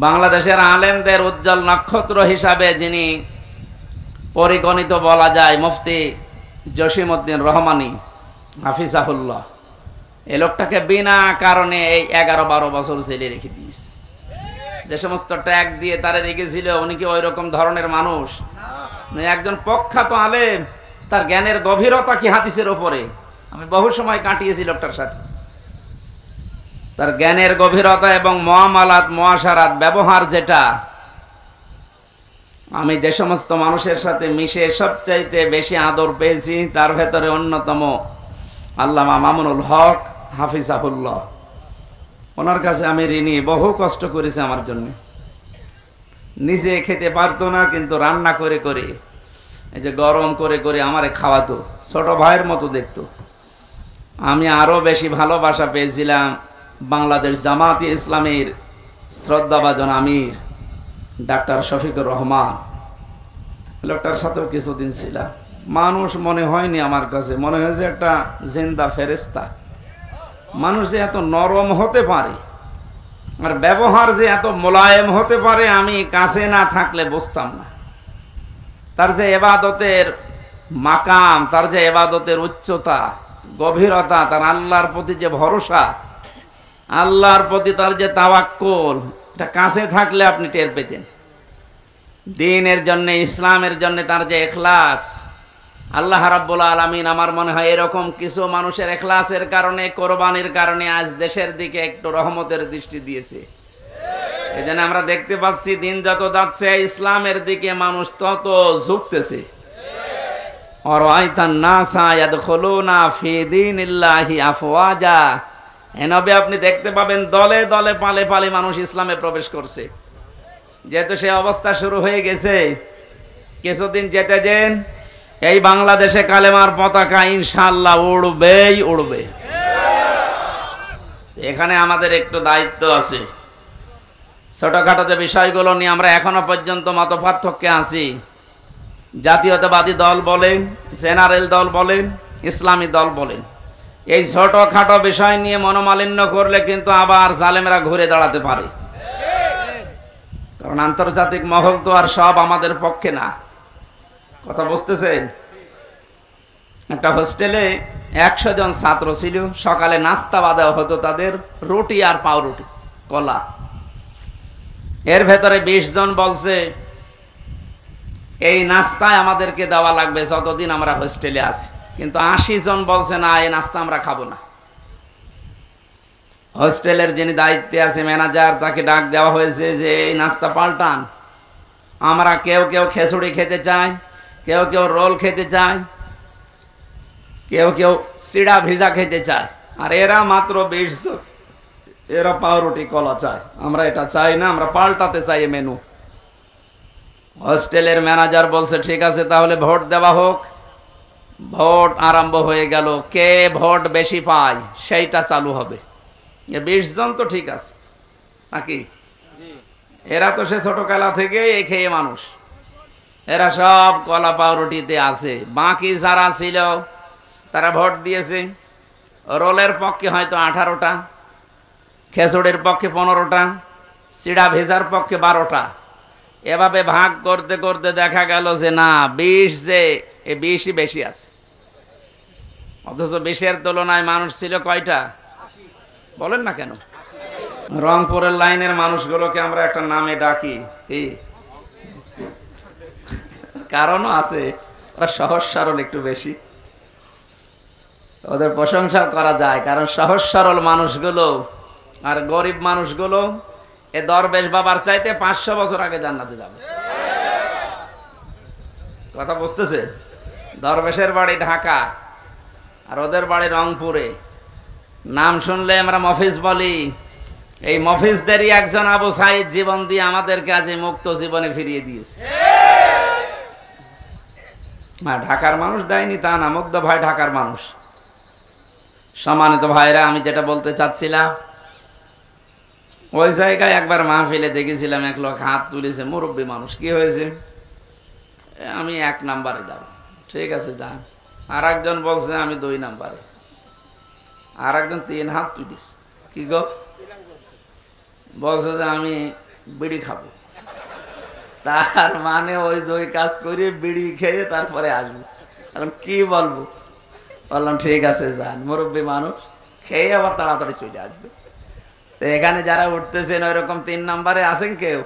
বাংলাদেশের আলেমদের উজ্জ্বল নক্ষত্র হিসাবে যিনি পরিগণিত বলা যায়, মুফতি জসিমউদ্দিন রহমানী হাফিজাহুল্লাহ, এই লোকটাকে বিনা কারণে এই 11-12 বছর জেলে রেখে দিয়েছে। যে সমস্ত ট্যাগ দিয়ে তারা রেখেছিল, উনি কি ওই রকম ধরনের মানুষ? একজন প্রখ্যাত আলেম, তার জ্ঞানের গভীরতা কি হাদিসের ওপরে। আমি বহু সময় কাটিয়েছি লোকটার সাথে। তার জ্ঞানের গভীরতা এবং মুআমালাত মুআশারাত ব্যবহার, যেটা আমি যে সমস্ত মানুষের সাথে মিশে সবচাইতে বেশি আদর পেয়েছি, তার ভেতরে অন্যতম আল্লামা মামুনুল হক হাফিজাহুল্লাহ। ওনার কাছে আমি ঋণী, বহু কষ্ট করেছে আমার জন্য। নিজে খেতে পারতো না, কিন্তু রান্না করে করে, এই যে গরম করে করে আমারে খাওয়াতো, ছোট ভাইয়ের মতো দেখতো। আমি আরো বেশি ভালোবাসা পেয়েছিলাম বাংলাদেশ জামাতে ইসলামের শ্রদ্ধাভাজন আমির ডাক্তার শফিকুর রহমান। লোকটার সাথেও কিছুদিন ছিলাম। মানুষ মনে হয়নি আমার কাছে, মনে হয়েছে একটা জিন্দা ফেরেশতা। মানুষ যে এত নরম হতে পারে, আর ব্যবহার যে এত মোলায়েম হতে পারে, আমি কাছে না থাকলে বুঝতাম না। তার যে ইবাদতের মাকাম, তার যে ইবাদতের উচ্চতা, গভীরতা, তার আল্লাহর প্রতি যে ভরসা, আল্লাহর প্রতি তার যে তাওয়াক্কুল, এটা কাছে থাকলে আপনি টের পেতেন। দ্বীনের জন্য, ইসলামের জন্য তার যে ইখলাস, আল্লাহ রাব্বুল আলামিন আমার মনে হয় এরকম কিছু মানুষের ইখলাসের কারণে, কোরবানির কারণে আজ দেশের দিকে একটু রহমতের দৃষ্টি দিয়েছে। এজন্য আমরা দেখতে পাচ্ছি দিন যত যাচ্ছে ইসলামের দিকে মানুষ তত ঝুঁকতেছে। আরাআইতান নাসা ইয়াদখুলুনা ফি দীনিল্লাহি আফওয়াজা, এনবে আপনি দেখতে পাবেন দলে দলে পালে পালে মানুষ ইসলামে প্রবেশ করছে। যেহেতু সে অবস্থা শুরু হয়ে গেছে, কিছুদিন যেতে দেন, এই বাংলাদেশে কালেমার পতাকা ইনশাআল্লাহ উড়বেই উড়বে। এখানে আমাদের একটু দায়িত্ব আছে। ছোটখাটো যে বিষয়গুলো নিয়ে আমরা এখনো পর্যন্ত মতপার্থক্যে আছি, জাতীয়তাবাদী দল বলেন, জেনারেল দল বলেন, ইসলামী দল বলেন, এই ছোটখাটো বিষয় নিয়ে মনোমালিন্য করলে কিন্তু আবার জালেমেরা ঘুরে দাঁড়াতে পারে। কারণ আন্তর্জাতিক মহল তো আর সব আমাদের পক্ষে না। কথা বুঝতেছেন? একটা হোস্টেলে 100 জন ছাত্র ছিল। সকালে নাস্তা দেওয়া হতো তাদের, রুটি আর পাউরুটি, কলা। এর ভেতরে 20 জন বলছে এই নাস্তায় আমাদেরকে দেওয়া লাগবে যতদিন আমরা হোস্টেলে আছি। কিন্তু 80 জন বলছে না, এই নাস্তা আমরা খাবো না। হোস্টেলের যিনি দায়িত্বে আছে, ম্যানেজার, তাকে ডাক দেওয়া হয়েছে যে এই নাস্তা পাল্টান। আমরা কেউ কেউ খিচুড়ি খেতে চাই, কেউ কেউ রোল খেতে চায়, কেউ কেউ চিড়া ভিজা খেতে চায়, আর এরা মাত্র 20 জন, এরা পাউরুটি কলা চায়। আমরা এটা চাই না, আমরা পাল্টাতে চাই মেনু। হোস্টেলের ম্যানেজার বলছে ঠিক আছে, তাহলে ভোট দেওয়া হোক। ভোট আরম্ভ হয়ে গেল, কে ভোট বেশি পায় সেইটা চালু হবে। 20 জন তো ঠিক আছে নাকি? এরা তো সে ছোটবেলা থেকে এই খেয়ে মানুষ, এরা সব কলা পাউরুটিতে আছে। বাকি যারা ছিল তারা ভোট দিয়েছে। রোলের পক্ষে হয়তো 18টা, খেচুড়ির পক্ষে 15টা, চিড়া ভেজার পক্ষে 12টা। এভাবে ভাগ করতে করতে দেখা গেল যে না, 20 যে 20ই বেশি আছে। অথচ 20-এর তুলনায় মানুষ ছিল কয়টা বলেন না কেন? রংপুরের লাইনের মানুষগুলোকে আমরা একটা নামে ডাকি, কি কারণও আছে, ওরা সহজ সরল একটু বেশি, ওদের প্রশংসা করা যায়। কারণ সহজ সরল মানুষগুলো আর গরিব মানুষগুলো এ দরবেশ বাবার চাইতে 500 বছর আগে জান্নাতে যাবে। কথা বুঝতেছে? দরবেশের বাড়ি ঢাকা আর ওদের বাড়ি রংপুরে। নাম শুনলে আমরা মফিজ বলি। এই মফিজদেরই একজন আবু সাইদ জীবন দিয়ে আমাদেরকে আজ মুক্ত জীবনে ফিরিয়ে দিয়েছে। ঢাকার মানুষ দেয়নি তা না, মুগ্ধ ভাই ঢাকার মানুষ। সম্মানিত ভাইরা, আমি যেটা বলতে চাচ্ছিলাম, ওই জায়গায় একবার মাহফিলে দেখেছিলাম এক লোক হাত তুলেছে, মুরব্বী মানুষ। কি হয়েছে? আমি 1 নাম্বারে যাব। ঠিক আছে যান। আর একজন বলছে আমি 2 নাম্বারে, আর একজন 3 হাত তুলিস। কি গো? বলছে যে আমি বিড়ি খাবো। তার মানে ওই 2 কাজ করে বিড়ি খেয়ে তারপরে আসবো। এখন কি বলবো? বললাম ঠিক আছে যান, মুরব্বী মানুষ, খেয়ে আবার তাড়াতাড়ি চলে আসবে। তো এখানে যারা উঠতেছেন ওই রকম 3 নম্বরে আছেন কেউ?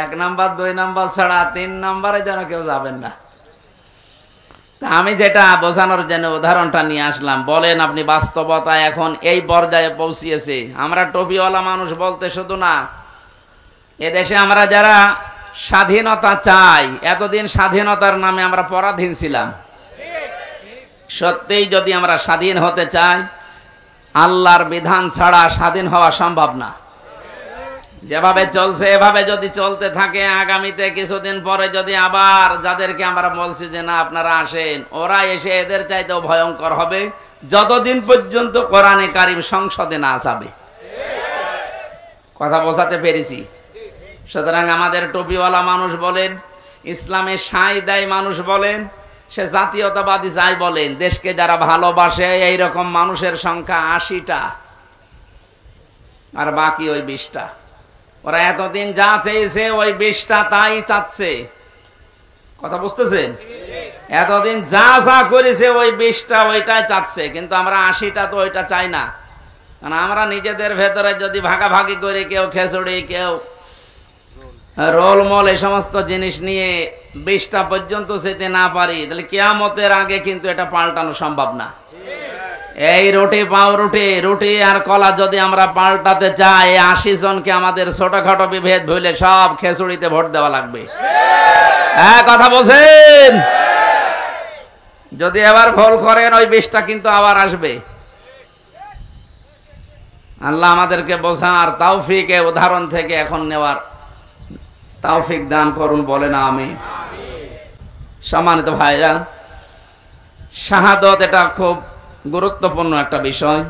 1 নাম্বার 2 নাম্বার ছাড়া 3 নম্বরে যেন কেউ যাবেন না। আমি যেটা বোঝানোর জন্য উদাহরণটা নিয়ে আসলাম, বলেন আপনি বাস্তবতা এখন এই পর্যায়ে পৌঁছিয়েছে। আমরা টুপিওয়ালা মানুষ বলতে শুধু না, এদেশে আমরা যারা স্বাধীনতা চাই, এতদিন স্বাধীনতার নামে আমরা পরাধীন ছিলাম। সত্যিই যদি আমরা স্বাধীন হতে চাই, আল্লাহর বিধান ছাড়া স্বাধীন হওয়া সম্ভব না। যেভাবে চলছে এভাবে যদি চলতে থাকে, আগামীতে কিছুদিন পরে যদি আবার যাদেরকে আমরা বলছি যে না আপনারা আসেন, ওরা এসে এদের চাইতেও ভয়ঙ্কর হবে, যতদিন পর্যন্ত কোরআনে কারিম সংসদে না যাবে। কথা বোঝাতে পেরেছি? সুতরাং আমাদের টুপিওয়ালা মানুষ বলেন, ইসলামে সাই দেয় মানুষ বলেন, সে জাতীয়তাবাদী যাই বলেন, দেশকে যারা ভালোবাসে এইরকম মানুষের সংখ্যা 80টা, আর বাকি ওই 20টা। ওরা এতদিন যা চেয়েছে ওই 20টা তাই চাচ্ছে। কথা বুঝতেছেন? এতদিন যা যা করেছে ওই 20টা ওইটাই চাচ্ছে, কিন্তু আমরা 80টা তো ওইটা চাই না। কারণ আমরা নিজেদের ভেতরে যদি ভাগাভাগি করে, কেউ খিচুড়ি, কেউ রোলমল, এই সমস্ত জিনিস নিয়ে 20টা পর্যন্ত যেতে না পারি, তাহলে কিয়ামতের আগে কিন্তু এটা পাল্টানো সম্ভব না। এই রুটি পাউরুটি, রুটি আর কলা যদি আমরা পাল্টাতে চাই, 80 জনকে আমাদের ছোটখাটো বিভেদ ভুলে সব খিচুড়িতে ভোট দেওয়া লাগবে। হ্যাঁ, কথা বলছেন? যদি এবার ভুল করেন ওই 20টা কিন্তু আবার আসবে। আল্লাহ আমাদেরকে বোঝার তৌফিকে উদাহরণ থেকে এখন নেওয়ার তৌফিক দান করুন, বলে না আমি। সম্মানিত ভাইরা, শাহাদত এটা খুব গুরুত্বপূর্ণ একটা বিষয়।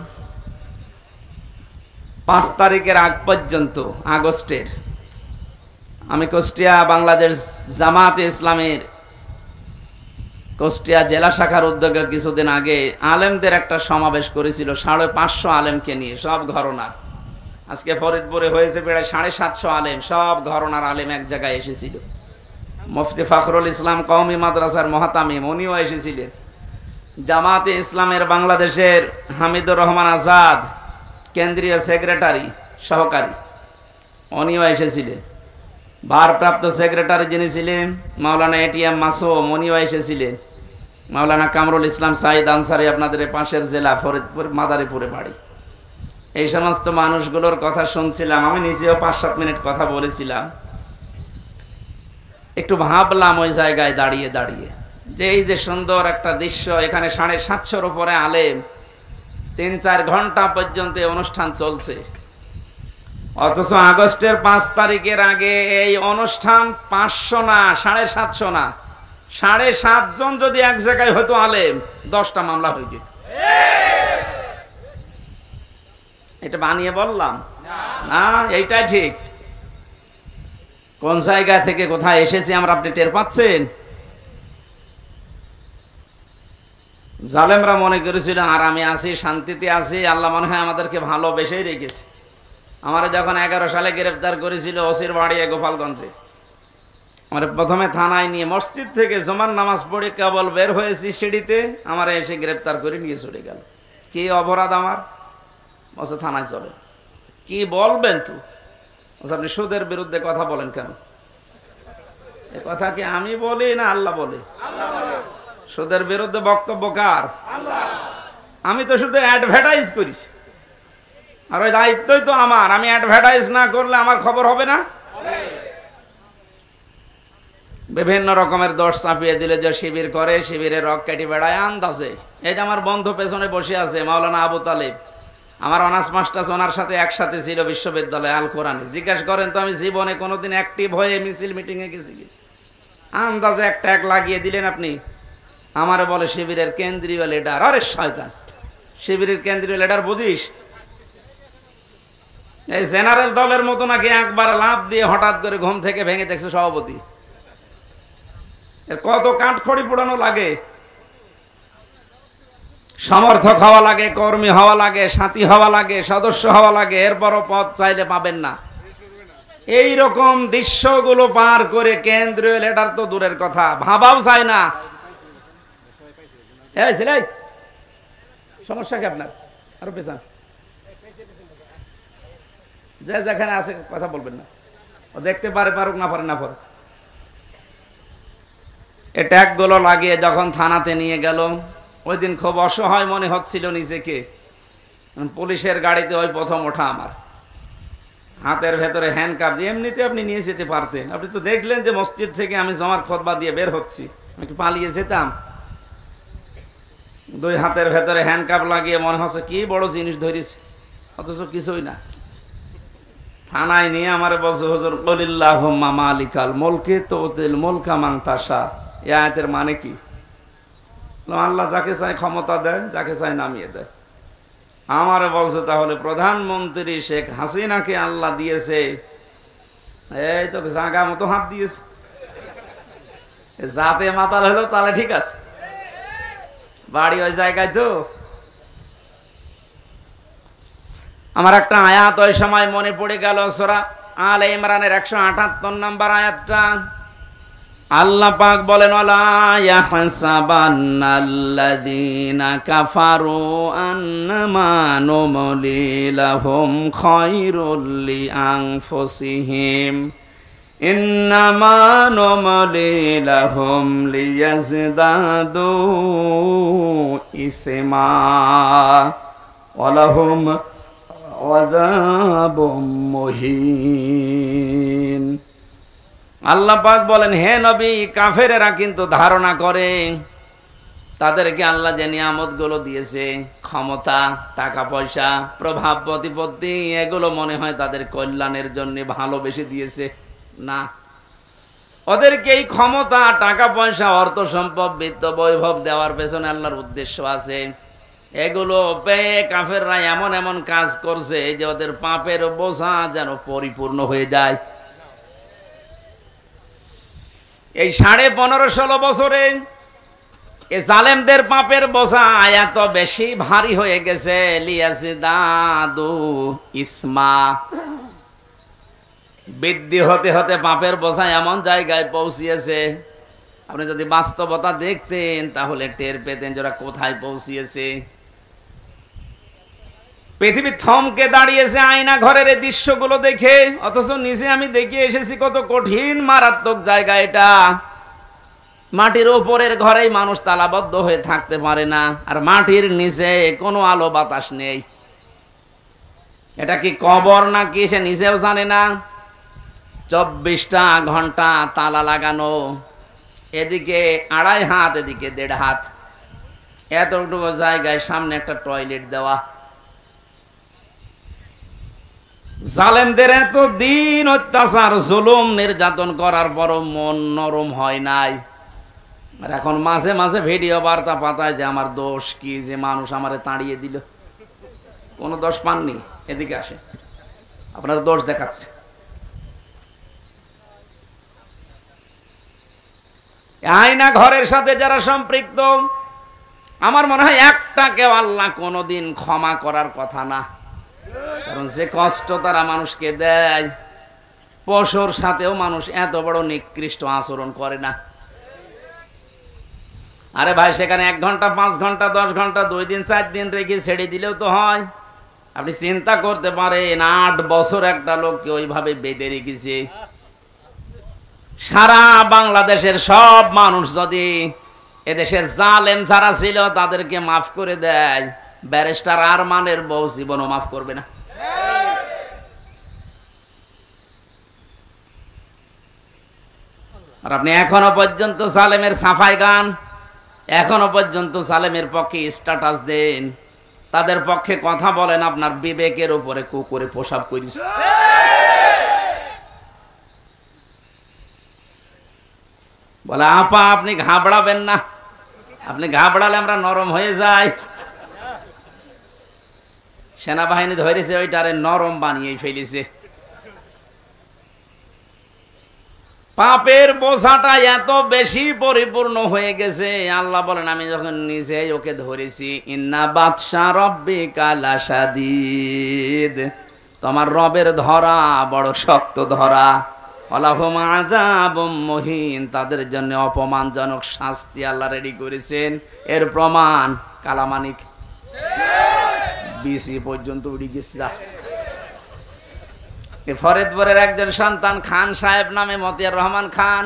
5 তারিখের আগ পর্যন্ত, আগস্টের, আমি কুষ্টিয়া বাংলাদেশ জামাতে ইসলামের কুষ্টিয়া জেলা শাখার উদ্যোগে কিছুদিন আগে আলেমদের একটা সমাবেশ করেছিল, 550 আলেমকে নিয়ে, সব ঘরনার। আজকে ফরিদপুরে হয়েছে প্রায় 750 আলেম, সব ঘরনার আলেম এক জায়গায় এসেছিল। মুফতি ফখরুল ইসলাম কওমি মাদ্রাসার মহাতামিম, উনিও এসেছিলেন। জামাতে ইসলামের বাংলাদেশের হামিদুর রহমান আজাদ, কেন্দ্রীয় সেক্রেটারি সহকারী, উনিও এসেছিলেন। ভারপ্রাপ্ত সেক্রেটারি যিনি ছিলেন মাওলানা এটিএম মাসুম, উনিও এসেছিলেন। মাওলানা কামরুল ইসলাম সাইদ আনসারি, আপনাদের পাশের জেলা ফরিদপুর মাদারীপুরে বাড়ি। এই সমস্ত মানুষগুলোর কথা শুনছিলাম, আমি নিজেও 5-7 মিনিট কথা বলেছিলাম। একটু ভাবলাম ওই জায়গায় দাঁড়িয়ে দাঁড়িয়ে যে এই যে সুন্দর একটা দৃশ্য, এখানে 750-র উপরে আলেম, 3-4 ঘন্টা পর্যন্ত অনুষ্ঠান চলছে, অথচ আগস্টের 5 তারিখের আগে এই অনুষ্ঠান 500 না, 750 না, 7.5 জন যদি এক জায়গায় হতো আলেম, 10টা মামলা হয়ে যেত। এটা বানিয়ে বললাম না, এইটাই ঠিক। কোন জায়গা থেকে কোথায় এসেছি আমরা, আপনি টের পাচ্ছেন? জালেমরা মনে করেছিল আর আমি আছি, শান্তিতে আছি, আল্লাহ মনে হয় আমাদেরকে ভালোবেসেই রেখেছে। আমার যখন 11 সালে গ্রেফতার করেছিল ওসির বাড়ি গোপালগঞ্জে, আমার প্রথমে থানায় নিয়ে, মসজিদ থেকে জুমার নামাজ পড়ে কেবল বের হয়েছি সিঁড়িতে, আমার এসে গ্রেফতার করে নিয়ে চলে গেল। কি অপরাধ আমার? বলছে থানায় চলে। কি বলবেন তো? আপনি সুদের বিরুদ্ধে কথা বলেন কেন? এ কথা কি আমি বলি না আল্লাহ বলে? সুদের বিরুদ্ধে বক্তব্য কার? আমি তো শুধু অ্যাডভার্টাইজ করিস, আর ওই দায়িত্বই তো আমার। আমি অ্যাডভার্টাইজ না করলে আমার খবর হবে না। বিভিন্ন রকমের দোষ চাপিয়ে দিলে যে শিবির করে, শিবিরের রক কেটে বেড়ায় আন্দাজে। এই যে আমার বন্ধু পেছনে বসে আছে মাওলানা আবু তালেব, আমার অনার্স মাস্টার্স ওনার সাথে একসাথে ছিল বিশ্ববিদ্যালয়ে আল কোরআনে। জিজ্ঞাসা করেন তো আমি জীবনে কোনোদিন অ্যাক্টিভ হয়ে মিছিল মিটিংয়ে গেছি? আন্দাজে এক ট্যাগ লাগিয়ে দিলেন আপনি। আমারে বলে শিবিরের কেন্দ্রীয় লিডার। আরে শয়তান, শিবিরের কেন্দ্রীয় লিডার বুঝিস? এই জেনারেল দলের মতো নাকি একবার লাভ দিয়ে হঠাৎ করে ঘুম থেকে ভেঙে দেখছে সভাপতি? কত কাঠখড়ি পোড়ানো লাগে, সমর্থক হওয়া লাগে, কর্মী হওয়া লাগে, সাথী হওয়া লাগে, সদস্য হওয়া লাগে, এরপরও পদ চাইলে পাবেন না। এই রকম দৃশ্যগুলো পার করে কেন্দ্রীয় লেটার তো দূরের কথা, ভাবাও চায় না। সমস্যা কি আপনার? আরো পেছান, যে যেখানে আছে কথা বলবেন না। ও দেখতে পারে, পারুক না পারে না পারে। এ ট্যাগগুলো লাগিয়ে যখন থানাতে নিয়ে গেল, ওই দিন খুব অসহায় মনে হচ্ছিল নিজেকে। পুলিশের গাড়িতে ওই প্রথম ওঠা আমার, হাতের ভেতরে হ্যান্ডকাপ দিয়ে। এমনিতে আপনি নিয়ে যেতে পারতেন, আপনি তো দেখলেন যে মসজিদ থেকে আমি জমার খুতবা দিয়ে বের হচ্ছি, আমি কি পালিয়ে যেতাম? দুই হাতের ভেতরে হ্যান্ডকাপ লাগিয়ে মনে হচ্ছে কি বড় জিনিস ধরেছে, অথচ কিছুই না। থানায় নিয়ে আমার বলছে, হুজুর কুলিল্লাহুম্মা মালিকাল মুলকি তুতিল মুলকা মান তাশা। এই আয়াতের মানে কি? আল্লাহ যাকে চায় ক্ষমতা দেয়, যাকে চায় নামিয়ে দেয়। আমারে বলছে তাহলে প্রধানমন্ত্রী শেখ হাসিনাকে আল্লাহ দিয়েছে, এই তো জাগা মতো হাত দিয়েছে। যাতে মাতাল হলো তাহলে ঠিক আছে, বাড়ি ওই জায়গায় তো। আমার একটা আয়াত ওই সময় মনে পড়ে গেল, সূরা আলে ইমরানের 178 নম্বর আয়াতটা। আল্লাহ পাক বলেন, ওয়ালা ইয়াহসাবান্নাল্লাযীনা কাফারু আন্নামা নুমলি লাহুম খায়রুল লিআনফুসিহিম ইন্নামা নুমলি লাহুম লিয়াজদাদু ইসমা ওয়ালাহুম আযাবুম মুহিন। আল্লাহ পাক বলেন, হে নবী, কাফেরেরা কিন্তু ধারণা করে তাদেরকে আল্লাহ যে নিয়ামতগুলো দিয়েছে, ক্ষমতা, টাকা পয়সা, প্রভাব প্রতিপত্তি, এগুলো মনে হয় তাদের কল্যাণের জন্য ভালোবেসে দিয়েছে। না, ওদেরকে এই ক্ষমতা, টাকা পয়সা, অর্থ সম্পদ, বিত্ত বৈভব দেওয়ার পেছনে আল্লাহর উদ্দেশ্য আছে। এগুলো পেয়ে কাফেররা এমন এমন কাজ করছে যে ওদের পাপের বোঝা যেন পরিপূর্ণ হয়ে যায়। এই 15.5-16 বছরে এ জালেমদের পাপের বোঝা এত বেশি ভারী হয়ে গেছে, লিয়াজদাদু ইসমা, বৃদ্ধি হতে হতে পাপের বোঝা এমন জায়গায় পৌঁছিয়েছে, আপনি যদি বাস্তবতা দেখতেন তাহলে টের পেতেন যারা কোথায় পৌঁছিয়েছে। পৃথিবী থমকে দাঁড়িয়েছে আয়না ঘরের এই দৃশ্যগুলো দেখে, অথচ নিজে আমি দেখে এসেছি কত কঠিন মারাত্মক জায়গা এটা। মাটির উপরের ঘরেই মানুষ তালাবদ্ধ হয়ে থাকতে পারে না, আর মাটির নিচে কোনো আলো বাতাস নেই। এটা কি কবর নাকি সে নিজেও জানে না। 24টা ঘন্টা তালা লাগানো, এদিকে 2.5 হাত, এদিকে 1.5 হাত, এতটুকু জায়গায় সামনে একটা টয়লেট দেওয়া। জালেমদের এত দিন অত্যাচার, জুলুম, নির্যাতন করার পরও মন নরম হয় নাই। আর এখন মাঝে মাঝে ভিডিও বার্তা পাতায় যে আমার দোষ কি যে মানুষ আমারে তাড়িয়ে দিল। কোনো দোষ পাননি, এদিকে আসে, আপনার দোষ দেখাচ্ছে। আয়না ঘরের সাথে যারা সম্পৃক্ত, আমার মনে হয় একটাকেও আল্লাহ কোনোদিন ক্ষমা করার কথা না। কারণ যে কষ্ট তারা মানুষকে দেয়, পশুর সাথেও মানুষ এত বড় নিকৃষ্ট আচরণ করে না। আরে ভাই, সেখানে 1 ঘন্টা, 5 ঘন্টা, 10 ঘন্টা, 2 দিন, 4 দিন রেখে ছেড়ে দিলেও তো হয়। আপনি চিন্তা করতে পারেন, 8 বছর একটা লোককে ওইভাবে বেঁধে রেখেছে। সারা বাংলাদেশের সব মানুষ যদি এদেশের জালেম যারা ছিল তাদেরকে মাফ করে দেয়, ব্যারিস্টার আরমানের বউ জীবনও মাফ করবে না। আর আপনি এখনো পর্যন্ত জালেমের সাফাই গান, এখনো পর্যন্ত জালেমের পক্ষে স্ট্যাটাস দেন, তাদের পক্ষে কথা বলেন, আপনার বিবেকের উপরে কুকুরে প্রসাব করিস। বলে, আপা আপনি ঘাবড়াবেন না, আপনি ঘাবড়ালে আমরা নরম হয়ে যাই। সেনাবাহিনী ধরেছে ওইটারে নরম বানিয়ে ফেলেছে। পাপের বোঝাটা এত বেশি পরিপূর্ণ হয়ে গেছে, আল্লাহ বলেন আমি যখন নিজে ওকে ধরেছি, ইন্না বাতশা রাব্বিকা লাশাদীদ, তোমার রবের ধরা বড় শক্ত ধরা। ওয়ালাহুম আযাবুম মুহিন, তাদের জন্য অপমানজনক শাস্তি আল্লাহ রেডি করেছেন। এর প্রমাণ কালামানিক বিসি পর্যন্ত উড়ে গেছে। ফরিদপুরের একজন সন্তান খান সাহেব নামে, মতিয়ার রহমান খান,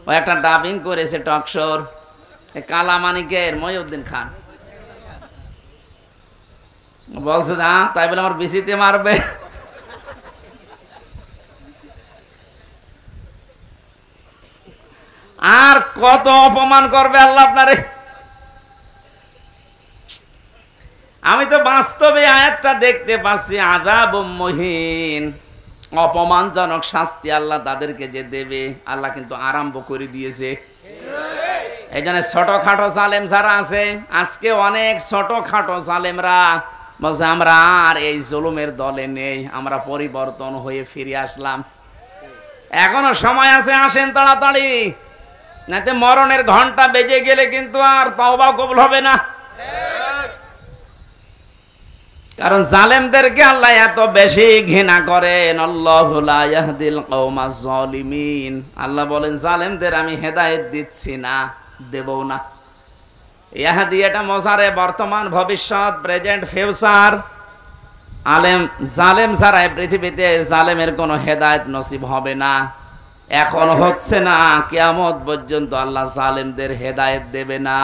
ও একটা ডাবিং করেছে টকশোর। কালামানিকের মহিউদ্দিন খান বলছে না, তাই বলে আমার বিসিতে মারবে। আর কত অপমান করবে আল্লাহ আপনারে। আমি তো বাস্তবে আয়াতটা দেখতে পাচ্ছি, আযাবুম মুহিন, অপমানজনক শাস্তি আল্লাহ তাদেরকে যে দেবে, আল্লাহ কিন্তু আরম্ভ করে দিয়েছে। এই জন্য ছোটখাটো জালেম যারা আছে, আজকে অনেক ছোটখাটো জালেমরা বলছে আমরা আর এই জুলুমের দলে নেই, আমরা পরিবর্তন হয়ে ফিরে আসলাম। এখনো সময় আছে, আসেন তাড়াতাড়ি, নাতে মরণের ঘন্টা বেজে গেলে কিন্তু আর তওবা কবুল হবে না। কারণ জালেমদেরকে আল্লাহ এত বেশি ঘৃণা করেন। আল্লাহু লা ইয়াহদিল কওমাজ জালিমিন, আল্লাহ বলেন জালেমদের আমি হেদায়েত দিচ্ছি না, দেবও না। ইয়াহদি এটা মোজারে, বর্তমান, ভবিষ্যৎ, প্রেজেন্ট, ফিউচার। জালেম ছাড়া পৃথিবীতে জালেমের কোনো হেদায়েত নসিব হবে না। এখন হচ্ছে না, কিয়ামত পর্যন্ত আল্লাহ জালেমদের হেদায়েত দেবে না।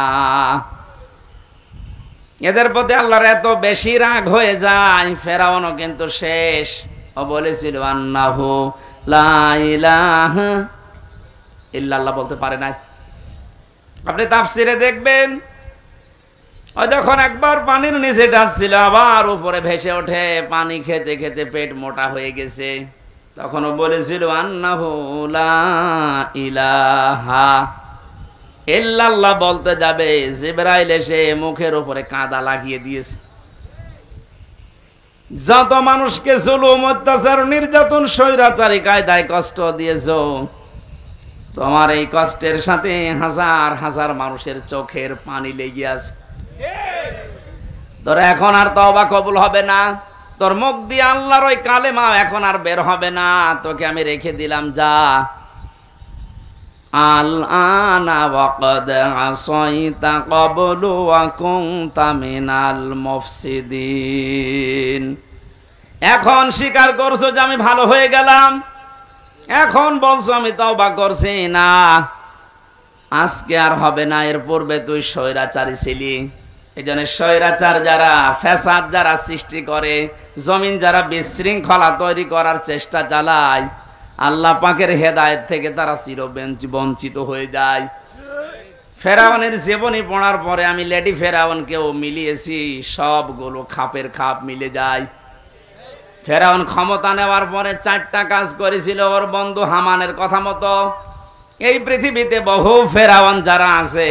এদের প্রতি আল্লাহর এত বেশি রাগ হয়ে যায়, ফেরাউনও কিন্তু শেষ। ও বলেছিল আন্নাহু লা ইলাহা ইল্লাল্লাহ, বলতে পারে নাই। আপনি তাফসিরে দেখবেন, ও যখন একবার পানির নিচে ডাকছিল, আবার উপরে ভেসে ওঠে, পানি খেতে খেতে পেট মোটা হয়ে গেছে। তখনও বলেছিল আন্নাহু লা ইলাহা ইল্লাল্লাহ, বলতে যাবে জিবরাইল এসে মুখের উপরে কাদা লাগিয়ে দিয়েছে। যত মানুষকে জুলুম, অত্যাচার, নির্যাতন, স্বৈরাচারী কায়দায় কষ্ট দিয়েছো, তোমার এই কষ্টের সাথে হাজার হাজার মানুষের চোখের পানি লেগে আছে। তোর এখন আর তওবা কবুল হবে না, তোর মুখ দিয়ে আল্লাহর ওই কালেমা এখন আর বের হবে না, তোকে আমি রেখে দিলাম, যা। আল আনা ওয়াকাদ আসাইতা ক্বাবলু ওয়া কুনতা মিনাল মুফসিদিন, এখন স্বীকার করছো যে আমি ভালো হয়ে গেলাম, এখন বলছো আমি তওবা করছি না, আজকে আর হবে না। এর পূর্বে তুই স্বৈরাচারী ছিলি। এই জন্য স্বৈরাচার যারা, ফ্যাসাদ যারা সৃষ্টি করে, জমিন যারা বিশৃঙ্খলা তৈরি করার চেষ্টা চালায়, আল্লাহ পাকের হেদায়েত থেকে তারা বঞ্চিত হয়ে যায়। ফেরাউনের জীবনী পড়ার পরে আমি লেডি ফেরাউনকেও মিলিয়েছি, সবগুলো খাপের খাপ মিলে যায়। ফেরাউন ক্ষমতা নেওয়ার পরে 4টা কাজ করেছিল ওর বন্ধু হামানের কথা মতো। এই পৃথিবীতে বহু ফেরাউন যারা আছে,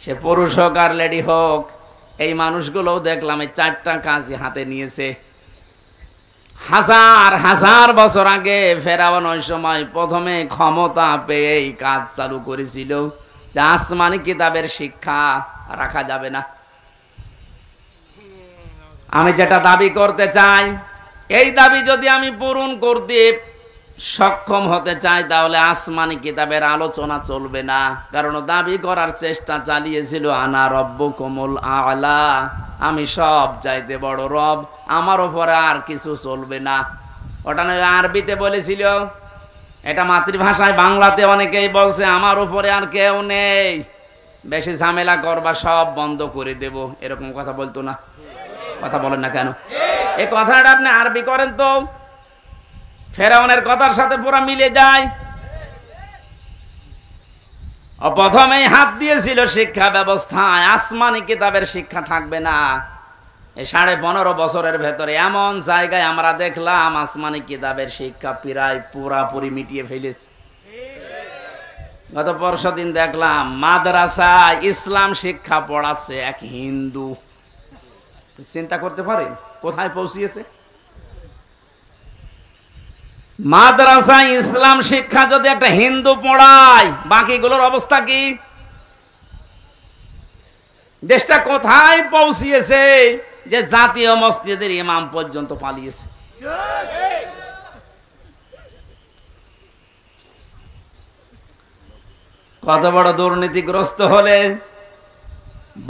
সে পুরুষ হোক আর লেডি হোক, এই মানুষগুলোও দেখলাম এই 4টা কাজই হাতে নিয়েছে। হাজার হাজার বছর আগে ফেরাউন ওই সময় প্রথমে ক্ষমতা পেয়ে এই কাজ চালু করেছিল যে আসমানি কিতাবের শিক্ষা রাখা যাবে না। আমি যেটা দাবি করতে চাই, এই দাবি যদি আমি পূরণ করতে সক্ষম হতে চাই, তাহলে আসমানি কিতাবের আলোচনা চলবে না। কারণ দাবি করার চেষ্টা চালিয়েছিল আনা রব্বুকুমুল আ'লা, আমি সব চাইতে বড় রব, আমার উপরে আর কিছু চলবে না। ওটা নয় আরবিতে বলেছিল, এটা মাতৃভাষায় বাংলাতে অনেকেই বলছে আমার উপরে আর কেউ নেই, বেশি ঝামেলা করবা সব বন্ধ করে দেব, এরকম কথা বলতো না? কথা বলেন না কেন? এই কথাটা আপনি আরবি করেন তো, ফেরাউনের কথার সাথে পুরো মিলে যায়। প্রথমেই হাত দিয়েছিল শিক্ষা ব্যবস্থায়, আসমানি কিতাবের শিক্ষা থাকবে না। এই 15.5 বছরের ভেতরে এমন জায়গায় আমরা দেখলাম আসমানি কিতাবের শিক্ষা প্রায় পুরাপুরি মিটিয়ে ফেলেছে। গত পরশুদিন দেখলাম মাদ্রাসা ইসলাম শিক্ষা পড়াচ্ছে এক হিন্দু। চিন্তা করতে পারেন কোথায় পৌঁছিয়েছে? মাদ্রাসা ইসলাম শিক্ষা যদি একটা হিন্দু পড়ায়, বাকিগুলোর অবস্থা কি? দেশটা কোথায় পৌঁছিয়েছে? যে জাতীয় মসজিদের ইমাম পর্যন্ত পালিয়েছে। কত বড় দুর্নীতিগ্রস্ত হলে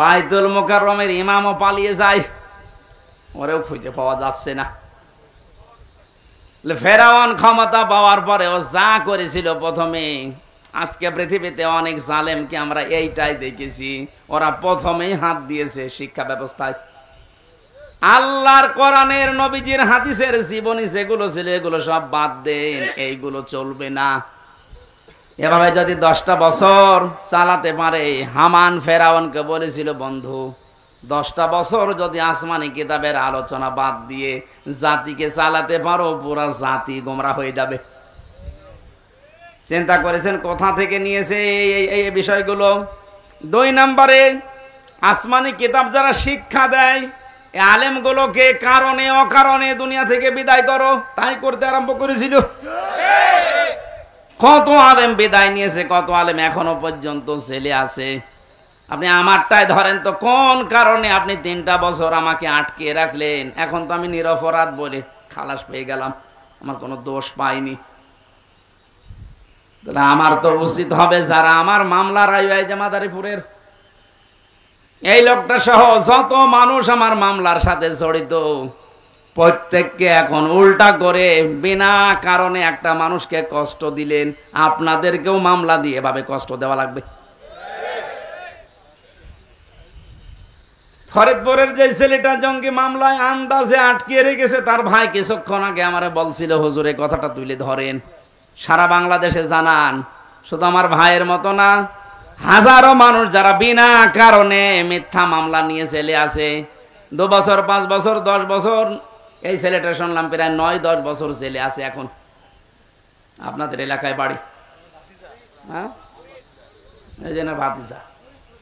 বাইতুল মুকাররমের ইমামও পালিয়ে যায়, ওরেও খুঁজে পাওয়া যাচ্ছে না। ফেরাউন ক্ষমতা পাওয়ার পরে ও যা করেছিল প্রথমে, আজকে পৃথিবীতে অনেক জালেমকে আমরা এইটাই দেখেছি, ওরা প্রথমেই হাত দিয়েছে শিক্ষা ব্যবস্থায়। আল্লাহর কোরআনের নবীজির হাদিসের জীবনী যেগুলো ছিল এগুলো সব বাদ দেন, এইগুলো চলবে না। এভাবে যদি 10টা বছর চালাতে পারে, হামান ফেরাউনকে বলেছিল বন্ধু 10টা বছর যদি আসমানি কিতাবের আলোচনা বাদ দিয়ে জাতিকে চালাতে পারো, পুরা জাতি গোমরা হয়ে যাবে। চিন্তা করেছেন কোথা থেকে নিয়েছে এই বিষয়গুলো? 2 নম্বরে, আসমানি কিতাব যারা শিক্ষা দেয়, এই আলেমগুলোকে কারণে অকারণে দুনিয়া থেকে বিদায় করো, তাই করতে আরম্ভ করেছিল। কত আলেম বিদায় নিয়েছে, কত আলেম এখনো পর্যন্ত ছেলে আছে। আপনি আমারটাই ধরেন তো, কোন কারণে আপনি 3টা বছর আমাকে আটকে রাখলেন? এখন তো আমি নিরপরাধ বলে খালাস পেয়ে গেলাম, আমার কোনো দোষ পাইনি। তাহলে আমার তো উচিত হবে যারা আমার মামলার মাদারীপুরের এই লোকটা সহ যত মানুষ আমার মামলার সাথে জড়িত, প্রত্যেককে এখন উল্টা করে বিনা কারণে একটা মানুষকে কষ্ট দিলেন, আপনাদেরকেও মামলা দিয়ে এভাবে কষ্ট দেওয়া লাগবে। ফরিদপুরের যে ছেলেটা জঙ্গি মামলায় আন্দাজে আটকে রেখেছে, তার ভাই কিছুক্ষণ আগে আমারে বলছিল হুজুর এই কথাটা তুলে ধরেন, সারা বাংলাদেশে জানান। শুধু আমার ভাইয়ের মতো না, হাজারো মানুষ যারা বিনা কারণে মিথ্যা মামলা নিয়ে জেলে আছে, 2 বছর 5 বছর 10 বছর, এই ছেলেটা শুনলাম প্রায় 9-10 বছর জেলে আছে এখন। আপনাদের এলাকায় বাড়ি, হ্যাঁ এই যে না ভাতিজা,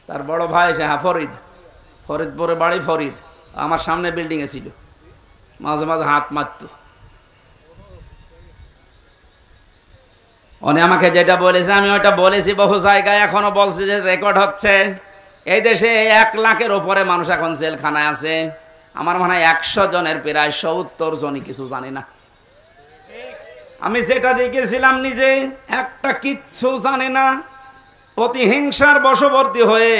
তার বড় ভাই সে ফরিদপুরে বাড়ি, ফরিদ আমার সামনে বিল্ডিং এ ছিল, মাঝে মাঝে হাত মারত। উনি আমাকে যেটা বলেছে আমি ওইটা বলেছি বহু জায়গায়, এখনো বলছি যে রেকর্ড হচ্ছে। এই দেশে 1 লাখের উপরে মানুষ এখন জেলখানায় আছে। আমার মনে হয় 100 জনের প্রায় 70 জনই কিছু জানি না। আমি যেটা দেখেছিলাম নিজে, একটা কিচ্ছু জানে না, প্রতিহিংসার বশবর্তী হয়ে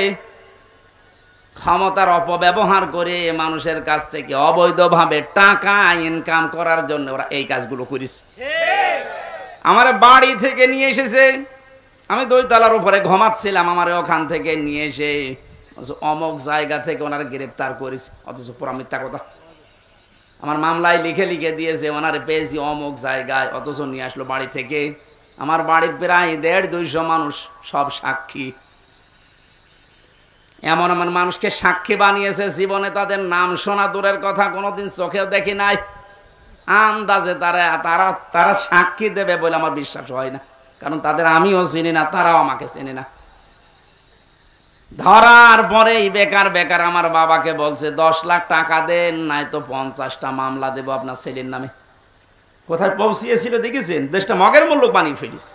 ক্ষমতার অপব্যবহার করে মানুষের কাছ থেকে অবৈধভাবে টাকা ইনকাম করার জন্য ওরা এই কাজগুলো করেছে। আমার বাড়ি থেকে নিয়ে এসেছে, আমি 2 তলার উপরে ঘুমাচ্ছিলাম, আমার ওখান থেকে নিয়ে এসে অমুক জায়গা থেকে ওনারা গ্রেপ্তার করেছে, অথচ পুরা মিথ্যা কথা। আমার মামলায় লিখে লিখে দিয়েছে ওনারে পেয়েছি অমুক জায়গায়, অথচ নিয়ে আসলো বাড়ি থেকে। আমার বাড়ির প্রায় 150-200 মানুষ, সব সাক্ষী। এমন এমন মানুষকে সাক্ষী বানিয়েছে, জীবনে তাদের নাম শোনা দূরের কথা, কোনোদিন চোখেও দেখি নাই। আন্দাজে তারা সাক্ষী দেবে বলে আমার বিশ্বাস হয় না, কারণ তাদের আমিও চিনি না, তারাও আমাকে চেনে না। ধরার পরেই বেকার বেকার আমার বাবাকে বলছে 10 লাখ টাকা দেন, নাই তো 50টা মামলা দেব আপনার ছেলের নামে। কোথায় পৌঁছিয়েছিল দেখেছেন? দেশটা মগের মূল্য বানিয়ে ফেলিস।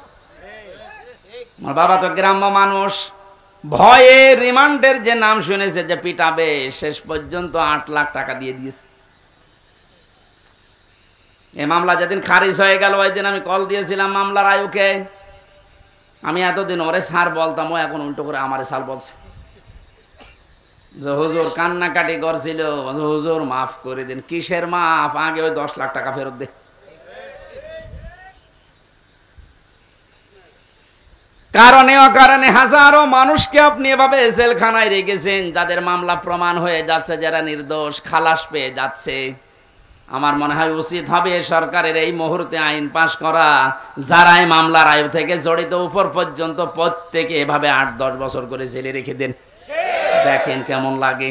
আমার বাবা তো গ্রাম্য মানুষ, ভয়ে রিমান্ডের যে নাম শুনেছে যে পিটাবে, শেষ পর্যন্ত 8 লাখ টাকা দিয়ে দিয়েছে। এই মামলা যেদিন খারিজ হয়ে গেল, ওই দিন আমি কল দিয়েছিলাম মামলার আয়ুকে। আমি এতদিন ওরে স্যার বলতাম, ও এখন উল্টো করে আমারে সাল বলছে যে হুজুর কান্নাকাটি করছিল, হুজুর মাফ করে দিন। কিসের মাফ? আগে ওই 10 লাখ টাকা ফেরত দে। কারণে অকারণে হাজারো মানুষকে আপনি এভাবে জেলখানায় রেখেছেন, যাদের মামলা প্রমাণ হয়ে যাচ্ছে, যারা নির্দোষ খালাস পেয়ে যাচ্ছে। আমার মনে হয় উচিত হবে সরকারের এই মুহূর্তে আইন পাশ করা, যারাই মামলার আয়ু থেকে জড়িত উপর পর্যন্ত প্রত্যেকে এভাবে 8-10 বছর করে জেলে রেখে দেন, দেখেন কেমন লাগে।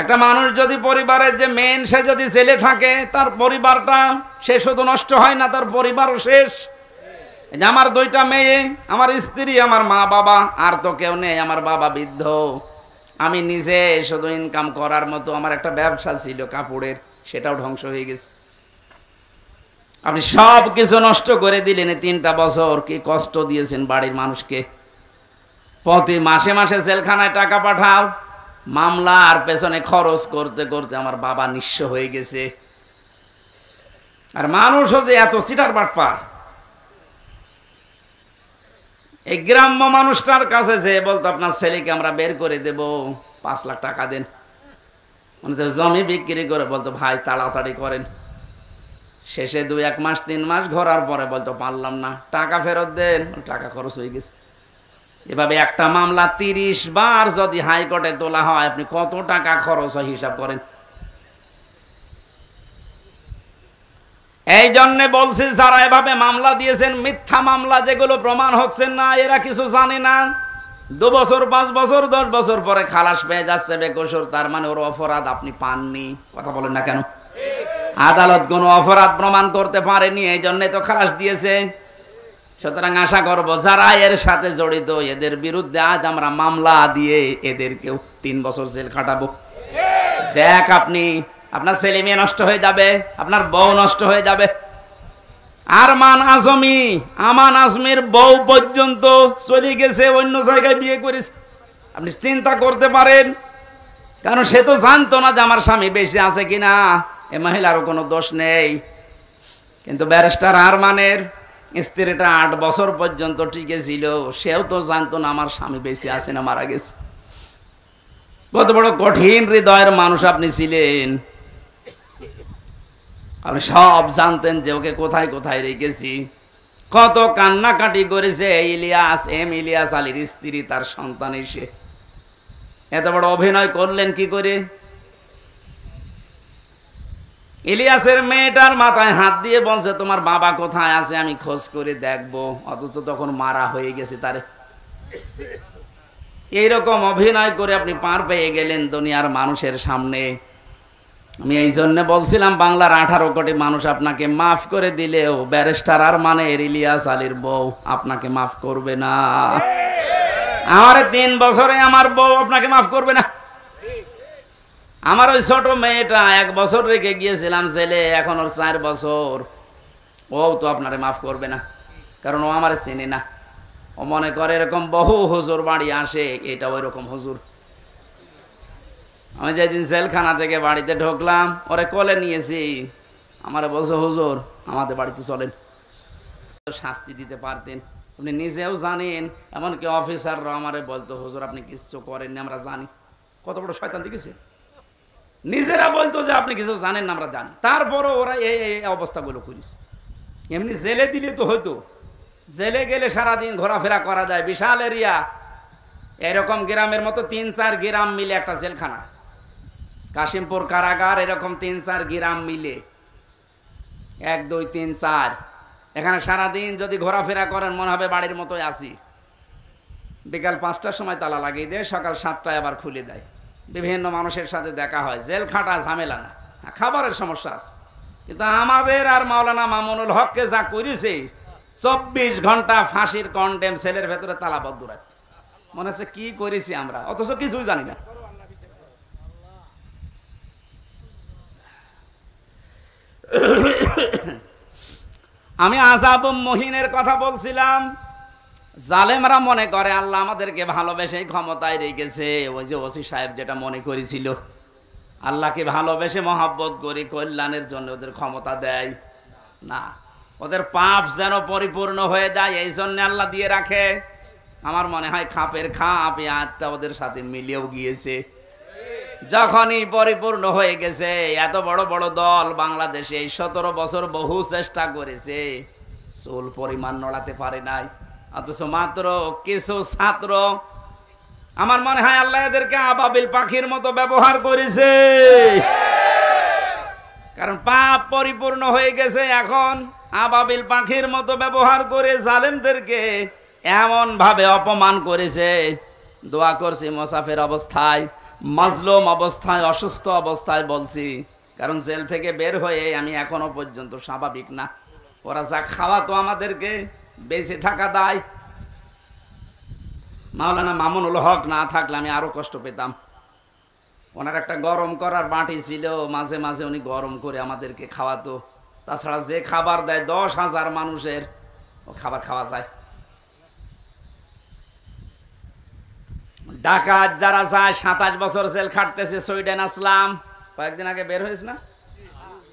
একটা মানুষ যদি পরিবারের যে মেন, সে যদি জেলে থাকে, তার পরিবারটা সে শুধু নষ্ট হয় না, তার পরিবারও শেষ। আমার 2টা মেয়ে, আমার স্ত্রী, আমার মা বাবা, আর তো কেউ নেই। আমার বাবা বৃদ্ধ, আমি নিজে শুধু ইনকাম করার মতো আমার একটা ব্যবসা ছিল কাপড়ের, সেটাও ধ্বংস হয়ে গেছে। আপনি সব কিছু নষ্ট করে দিলেন। 3টা বছর কি কষ্ট দিয়েছেন বাড়ির মানুষকে। প্রতি মাসে মাসে জেলখানায় টাকা পাঠাও, মামলার পেছনে খরচ করতে করতে আমার বাবা নিঃস্ব হয়ে গেছে। আর মানুষও যে এত সিটার বাটপার, এই গ্রাম্য মানুষটার কাছে যে বলতো আপনার ছেলেকে আমরা বের করে দেব, 5 লাখ টাকা দেন। মানে তো জমি বিক্রি করে বলতো ভাই তাড়াতাড়ি করেন। শেষে 2-1 মাস 3 মাস ঘোরার পরে বলতো পারলাম না, টাকা ফেরত দেন, টাকা খরচ হয়ে গেছে। এভাবে একটা মামলা 30 বার যদি হাইকোর্টে তোলা হয়, আপনি কত টাকা খরচ হয় হিসাব করেন। এই জন্য বলছি, যারা এভাবে মামলা দিয়েছেন, মিথ্যা মামলা যেগুলো প্রমাণ হচ্ছে না, এরা কিছু জানে না। 2 বছর 5 বছর 10 বছর পরে খালাস পেয়ে যাচ্ছে বেকসুর, তার মানে ওর অপরাধ আপনি পাননি। কথা বলেন না কেন? আদালত কোনো অপরাধ প্রমাণ করতে পারেনি, এই জন্য তো খালাস দিয়েছে। সুতরাং আশা করব যারা এর সাথে জড়িত, এদের বিরুদ্ধে আজ আমরা মামলা দিয়ে এদেরকেও 3 বছর জেল খাটাবো। দেখ, আপনার ছেলে মেয়ে নষ্ট হয়ে যাবে, আপনার বউ নষ্ট হয়ে যাবে। আরমান আজমি, আমান আজমির বউ পর্যন্ত চলে গেছে, অন্য জায়গায় বিয়ে করেছে। আপনি চিন্তা করতে পারেন, কারণ সে তো জানতো না যে আমার স্বামী বেশি আছে কিনা, এ মহিলারও কোনো দোষ নেই। কিন্তু ব্যারিস্টার আরমানের স্ত্রীটা 8 বছর পর্যন্ত টিকে ছিল, সেও তো জানতো না আমার স্বামী বেশি আছে না মারা গেছে। কত বড় কঠিন হৃদয়ের মানুষ আপনি ছিলেন। আপনি সব জানতেন যে ওকে কোথায় কোথায় রেখেছি। কত কান্নাকাটি করেছে ইলিয়াস আলীর স্ত্রী, তার সন্তান এসে। এত বড় অভিনয় করলেন কি করে? ইলিয়াসের মেয়েটার মাথায় হাত দিয়ে বলছে তোমার বাবা কোথায় আছে আমি খোঁজ করে দেখবো, অথচ তখন মারা হয়ে গেছে তারে। এইরকম অভিনয় করে আপনি পার পেয়ে গেলেন দুনিয়ার মানুষের সামনে। আমি এই জন্য বলছিলাম, বাংলার 18 কোটি মানুষ আপনাকে মাফ করে দিলেও ব্যারিস্টার আরমানের ইলিয়াস আলীর বউ আপনাকে মাফ করবে না। আমার 3 বছরে আমার বউ আপনাকে মাফ করবে না। আমার ওই ছোট মেয়েটা 1 বছর রেখে গিয়েছিলাম জেলে, এখন ওর 4 বছর, ও তো আপনারে মাফ করবে না, কারণ ও আমার চেনে না। ও মনে করে এরকম বহু হুজুর বাড়ি আসে, এটা ওই রকম হুজুর। আমি যেদিন জেলখানা থেকে বাড়িতে ঢুকলাম, ওরে কোলে নিয়েছি, আমারে বলছে হুজুর আমাদের বাড়িতে চলেন, শাস্তি দিতে পারতেন। আপনি নিজেও জানেন, এমনকি অফিসাররা আমারে বলতো হুজুর আপনি কিছু করেননি, আমরা জানি। কত বড় শয়তান দেখেছেন? নিজেরা বলতো যে আপনি কিছু জানেন না, আমরা জানি, তারপরও ওরা এই অবস্থাগুলো করেছে। এমনি জেলে দিলে তো হয়তো, জেলে গেলে সারাদিন ঘোরাফেরা করা যায়, বিশাল এরিয়া। এরকম গ্রামের মতো 3-4 গ্রাম মিলে একটা জেলখানা, কাশিমপুর কারাগার, এরকম 3-4 গ্রাম মিলে 1 2 3 4। এখানে সারাদিন যদি ঘোরাফেরা করেন মনে হবে বাড়ির মতোই আসি। বিকাল 5টার সময় তালা লাগিয়ে দেয়, সকাল 7টায় আবার খুলে দেয়। বিভিন্ন মানুষের সাথে দেখা হয়, জেল খাটা ঝামেলা না, খাবারের সমস্যা আছে। কিন্তু আমাদের আর মাওলানা মামুনুল হককে যা করেছে, 24 ঘন্টা ফাঁসির কন্ডেম সেলের ভেতরে তালাবদ্ধ রাখছে। মনে হচ্ছে কি করেছি আমরা, অথচ কিছুই জানি না। আমি আযাব মুহিনের কথা বলছিলাম। জালেমরা মনে করে আল্লাহ আমাদেরকে ভালোবেসে ক্ষমতায় রেখেছে। ওই যে ওসি সাহেব যেটা মনে করেছিল, আল্লাহকে ভালোবেসে মহব্বত করে কল্যাণের জন্য ওদের ক্ষমতা দেয় না, ওদের পাপ যেন পরিপূর্ণ হয়ে যায়, এই জন্য আল্লাহ দিয়ে রাখে। আমার মনে হয় খাপের খাপ এই আয়াতটা ওদের সাথে মিলেও গিয়েছে। যখনই পরিপূর্ণ হয়ে গেছে, এত বড় বড় দল বাংলাদেশে 17 বছর বহু চেষ্টা করেছে, চুল পরিমাণ নড়াতে পারে নাই। অথচ মাত্র কিছু ছাত্র, আমার মনে হয় আল্লাহ এদেরকে আবাবিল পাখির মতো ব্যবহার করেছে, কারণ পাপ পরিপূর্ণ হয়ে গেছে। এখন আবাবিল পাখির মতো ব্যবহার করে জালেমদেরকে এমন ভাবে অপমান করেছে। দোয়া করছি মুসাফির অবস্থায়, মাজলুম অবস্থায়, অসুস্থ অবস্থায় বলছি, কারণ জেল থেকে বের হয়ে আমি এখনো পর্যন্ত স্বাভাবিক না। ওরা যা খাওয়াতো আমাদেরকে, বেঁচে থাকা দায়। মাওলানা মামুনুল হক না থাকলে আমি আরো কষ্ট পেতাম। ওনার একটা গরম করার বাটি ছিল, মাঝে মাঝে উনি গরম করে আমাদেরকে খাওয়াতো। তাছাড়া যে খাবার দেয় 10,000 মানুষের, ও খাবার খাওয়া যায়। ডাকাত যারা যায় 27 বছর জেল খাটতেছে, সুইডেন আসলাম কয়েকদিন আগে বের হয়েছে না?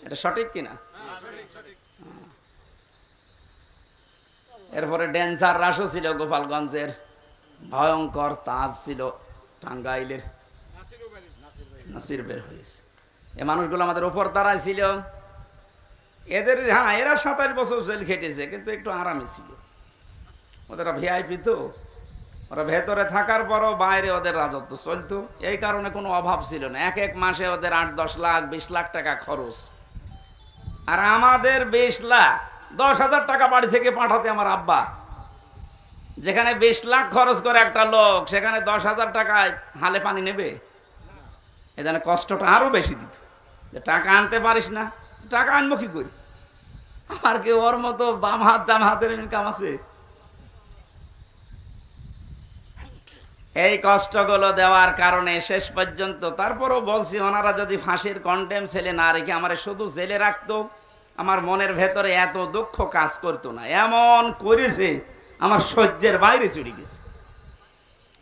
এটা সঠিক কিনা? এরপরে ডেঞ্জার রাসও ছিল গোপালগঞ্জের, ভয়ঙ্কর তাজ ছিল টাঙ্গাইলের, নাসির বের হয়েছে। এ মানুষগুলো আমাদের উপর তারাই ছিল। এদের হ্যাঁ, এরা 27 বছর জেল খেটেছে, কিন্তু একটু আরামে ছিল। ওদের ভিআইপি তো, ওরা ভেতরে থাকার পরও বাইরে ওদের রাজত্ব চলতো। এই কারণে কোনো অভাব ছিল না। এক এক মাসে ওদের 8-10 লাখ 20 লাখ টাকা খরচ, আর আমাদের 20 লাখ 10,000 টাকা বাড়ি থেকে পাঠাতে আমার আব্বা। যেখানে 20 লাখ খরচ করে একটা লোক, সেখানে 10,000 টাকায় হালে পানি নেবে? এখানে কষ্টটা আরো বেশি দিত। যে টাকা আনতে পারিস না, টাকা আনবো কি করি? আমার কি ওর মতো বাম হাত ডান হাতের ইনকাম আছে? এই কষ্টগুলো দেওয়ার কারণে শেষ পর্যন্ত, তারপরও বলছি, ওনারা যদি ফাঁসির কন্ডেম ছেলে না রেখে আমার শুধু জেলে রাখতো, আমার মনের ভেতরে এত দুঃখ কাজ করতো না। এমন করেছে আমার সহ্যের বাইরে চলে গেছে।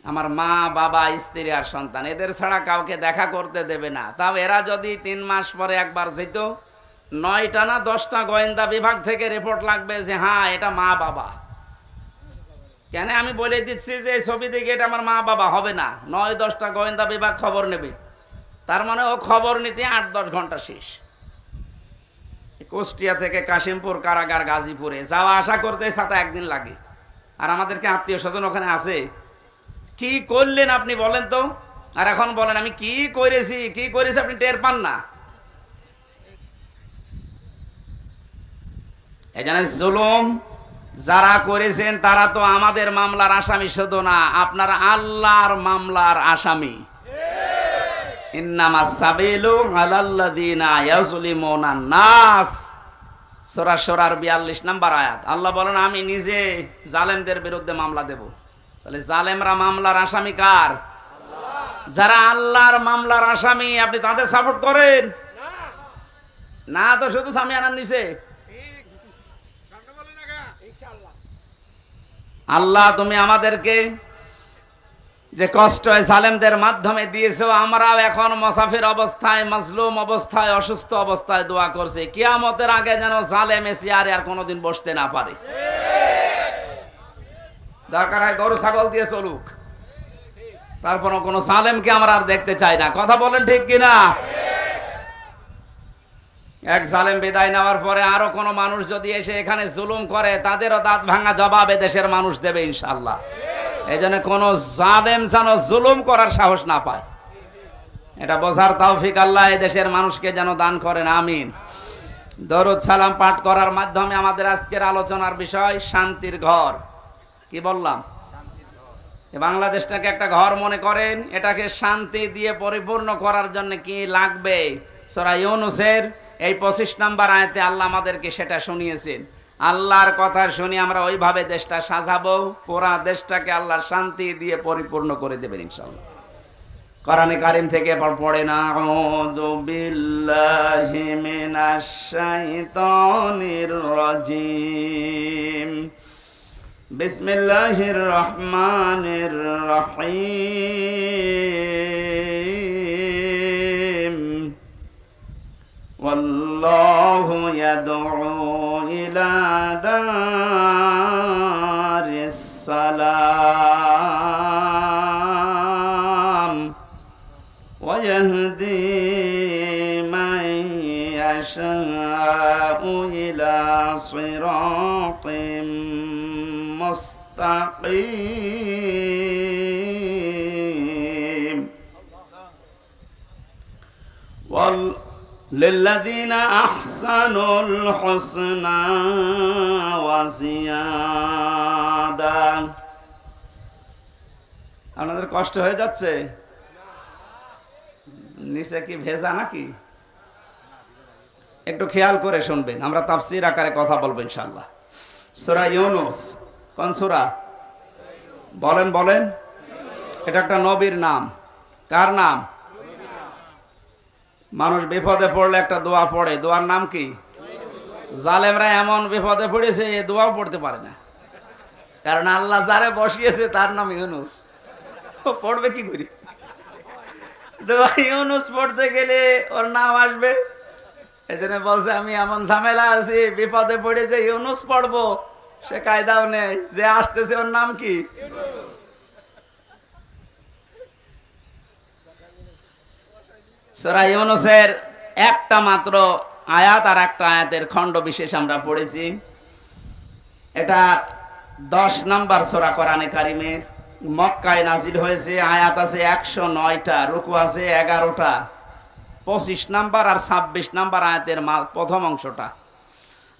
আমার মা, বাবা, স্ত্রী আর সন্তান, এদের ছাড়া কাউকে দেখা করতে দেবে না। তাও এরা যদি 3 মাস পরে একবার যেত, 9টা না 10টা গোয়েন্দা বিভাগ থেকে রিপোর্ট লাগবে যে হ্যাঁ এটা মা বাবা। কেন আমি বলে দিচ্ছি যে ছবি দেখে এটা আমার মা বাবা হবে না, 9-10টা গোয়েন্দা বিভাগ খবর নেবে। তার মানে ও খবর নিতে 8-10 ঘন্টা শেষ। কুষ্টিয়া থেকে কাশিমপুর কারাগার গাজীপুরে যাওয়া আসা করতে 7 দিন লাগে। আর আমাদেরকে আত্মীয় স্বজন ওখানে আছে। কি করলেন আপনি বলেন তো? আর এখন বলেন আমি কি করেছি আপনি টের পান না। এখানে জুলুম যারা করেছেন তারা তো আমাদের মামলার আসামি শুধু না, আপনার আল্লাহর মামলার আসামি। ইন্নামাস সাবিলু আলাল্লাযিনা ইয়াজলিমুনা নাস, সূরা শুরার 42 নম্বর আয়াত। আল্লাহ বলেন আমি নিজে জালেমদের বিরুদ্ধে মামলা দেব। তাহলে জালেমরা মামলার আসামি কার? যারা আল্লাহর মামলার আসামি, আপনি তাদের সাপোর্ট করেন না? তো শুধু সামিয়ানার নিচে আল্লাহ তুমি আমাদেরকে যে কষ্ট জালেমদের মাধ্যমে দিয়েছো, আমরাও এখন মুসাফির অবস্থায়, মাজলুম অবস্থায়, অসুস্থ অবস্থায় দোয়া করছি কিয়ামতের আগে যেন জালেম চেয়ারে আর কোনোদিন বসতে না পারে। দরকার হয় গরু ছাগল দিয়ে চলুক, তারপরও কোনো জালেমকে আমরা আর দেখতে চাই না। কথা বলেন ঠিক কিনা? এক জালেম বিদায় নেওয়ার পরে আরো কোনো মানুষ যদি এসে এখানে জুলুম করে, তাদেরও দাঁত ভাঙা জবাব দেশের মানুষ দেবে ইনশাআল্লাহ। এই জন্য কোন জালেম যেন জুলুম করার সাহস না পায়, এটা বোঝার তৌফিক আল্লাহ এই দেশের মানুষকে যেন দান করেন, আমিন। দরুদ সালাম পাঠ করার মাধ্যমে আমাদের আজকের আলোচনার বিষয় শান্তির ঘর। কি বললাম? বাংলাদেশটাকে একটা ঘর মনে করেন, এটাকে শান্তি দিয়ে পরিপূর্ণ করার জন্য কি লাগবে? সূরা ইউনূসের এই 25 নম্বর আয়াতে আল্লাহ আমাদেরকে সেটা শুনিয়েছেন। আল্লাহর কথা শুনি আমরা ওইভাবে দেশটা সাজাবো, পুরা দেশটাকে আল্লাহ শান্তি দিয়ে পরিপূর্ণ করে দেবেন ইনশাআল্লাহ। কোরআনে কারীম থেকে পড়ে না, আউযু বিল্লাহি মিনাশ শাইতানির রাজিম, বিসমিল্লাহির রহমানির রহিম, ওয়াল্লাহু ইয়াদউ ইলা দারিস সালাম ওয়া ইয়াহদি মান ইয়াশাউ ইলা সিরাতিম মুস্তাকিম। للذين أحسنوا الحسنى وزيادة। আপনাদের কষ্ট হয়ে যাচ্ছে? নিচে কি ভেজা নাকি? একটু খেয়াল করে শুনবেন, আমরা তাফসীর আকারে কথা বলবো ইনশাআল্লাহ। সূরা ইউনূস কোন সূরা? বলেন। এটা একটা নবীর নাম। কার নাম? মানুষ বিপদে পড়লে একটা দোয়া পড়ে, দোয়ার নাম কি? জালেমরা এমন বিপদে পড়েছে এই দোয়াও পড়তে পারে না, কারণ আল্লাহ যারে বসিয়েছে তার নাম ইউনূস। ও পড়বে কি করি? ইউনুস পড়তে গেলে ওর নাম আসবে, এই জন্য বলছে আমি এমন ঝামেলা আছি, বিপদে পড়ে যে ইউনুস পড়বো সে কায়দাও নেই, যে আসতেছে ওর নাম কি? সূরা ইউনুসের একটা মাত্র আয়াত আর একটা আয়াতের খণ্ড বিশেষ আমরা পড়েছি। এটা 10 নম্বর সূরা কোরআনে কারিমের, মক্কায় নাজিল হয়েছে। আয়াত আছে 109টা, রুকু আছে 11টা। 25 নম্বর আর 26 নম্বর আয়াতের প্রথম অংশটা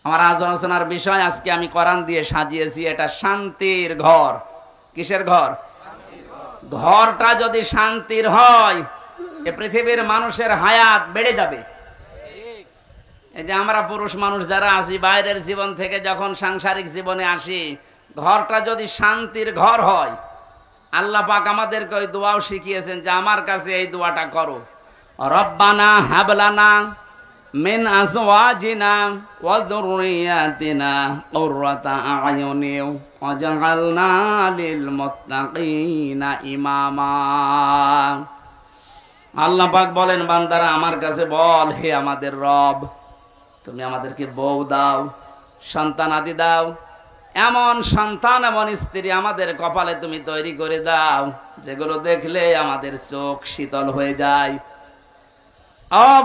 আমার আলোচনার বিষয়। আজকে আমি কোরআন দিয়ে সাজিয়েছি, এটা শান্তির ঘর। কিসের ঘর? ঘরটা যদি শান্তির হয়, এ পৃথিবীর মানুষের হায়াত বেড়ে যাবে। এই যে আমরা পুরুষ মানুষ যারা আছি, বাইরের জীবন থেকে যখন সাংসারিক জীবনে আসি, ঘরটা যদি শান্তির ঘর হয়, আল্লাহ পাক আমাদেরকে ওই দোয়াও শিখিয়েছেন যে আমার কাছে এই দোয়াটা করো, রব্বানা হাবলানা মিন আজওয়াজিনা ওয়া যুররিয়াতিনা কুররাতা আ'য়ুনিন ওয়াজআলনা লিল মুত্তাকিনা ইমামা। আল্লাহ পাক বলেন, বান্দারা আমার কাছে বল, হে আমাদের রব, তুমি আমাদেরকে বউ দাও, সন্তান আদি দাও, এমন সন্তান এমন স্ত্রী আমাদের কপালে তুমি তৈরি করে দাও যেগুলো দেখলে আমাদের চোখ শীতল হয়ে যায়।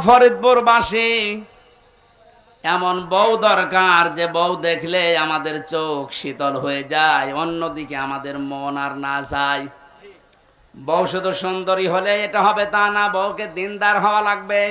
ফরিদপুরবাসী, এমন বউ দরকার যে বউ দেখলে আমাদের চোখ শীতল হয়ে যায়, অন্যদিকে আমাদের মন আর না যায়। বউ শুধু সুন্দরী হলে এটা হবে তা না, বউকে দিনদার হওয়া লাগবে।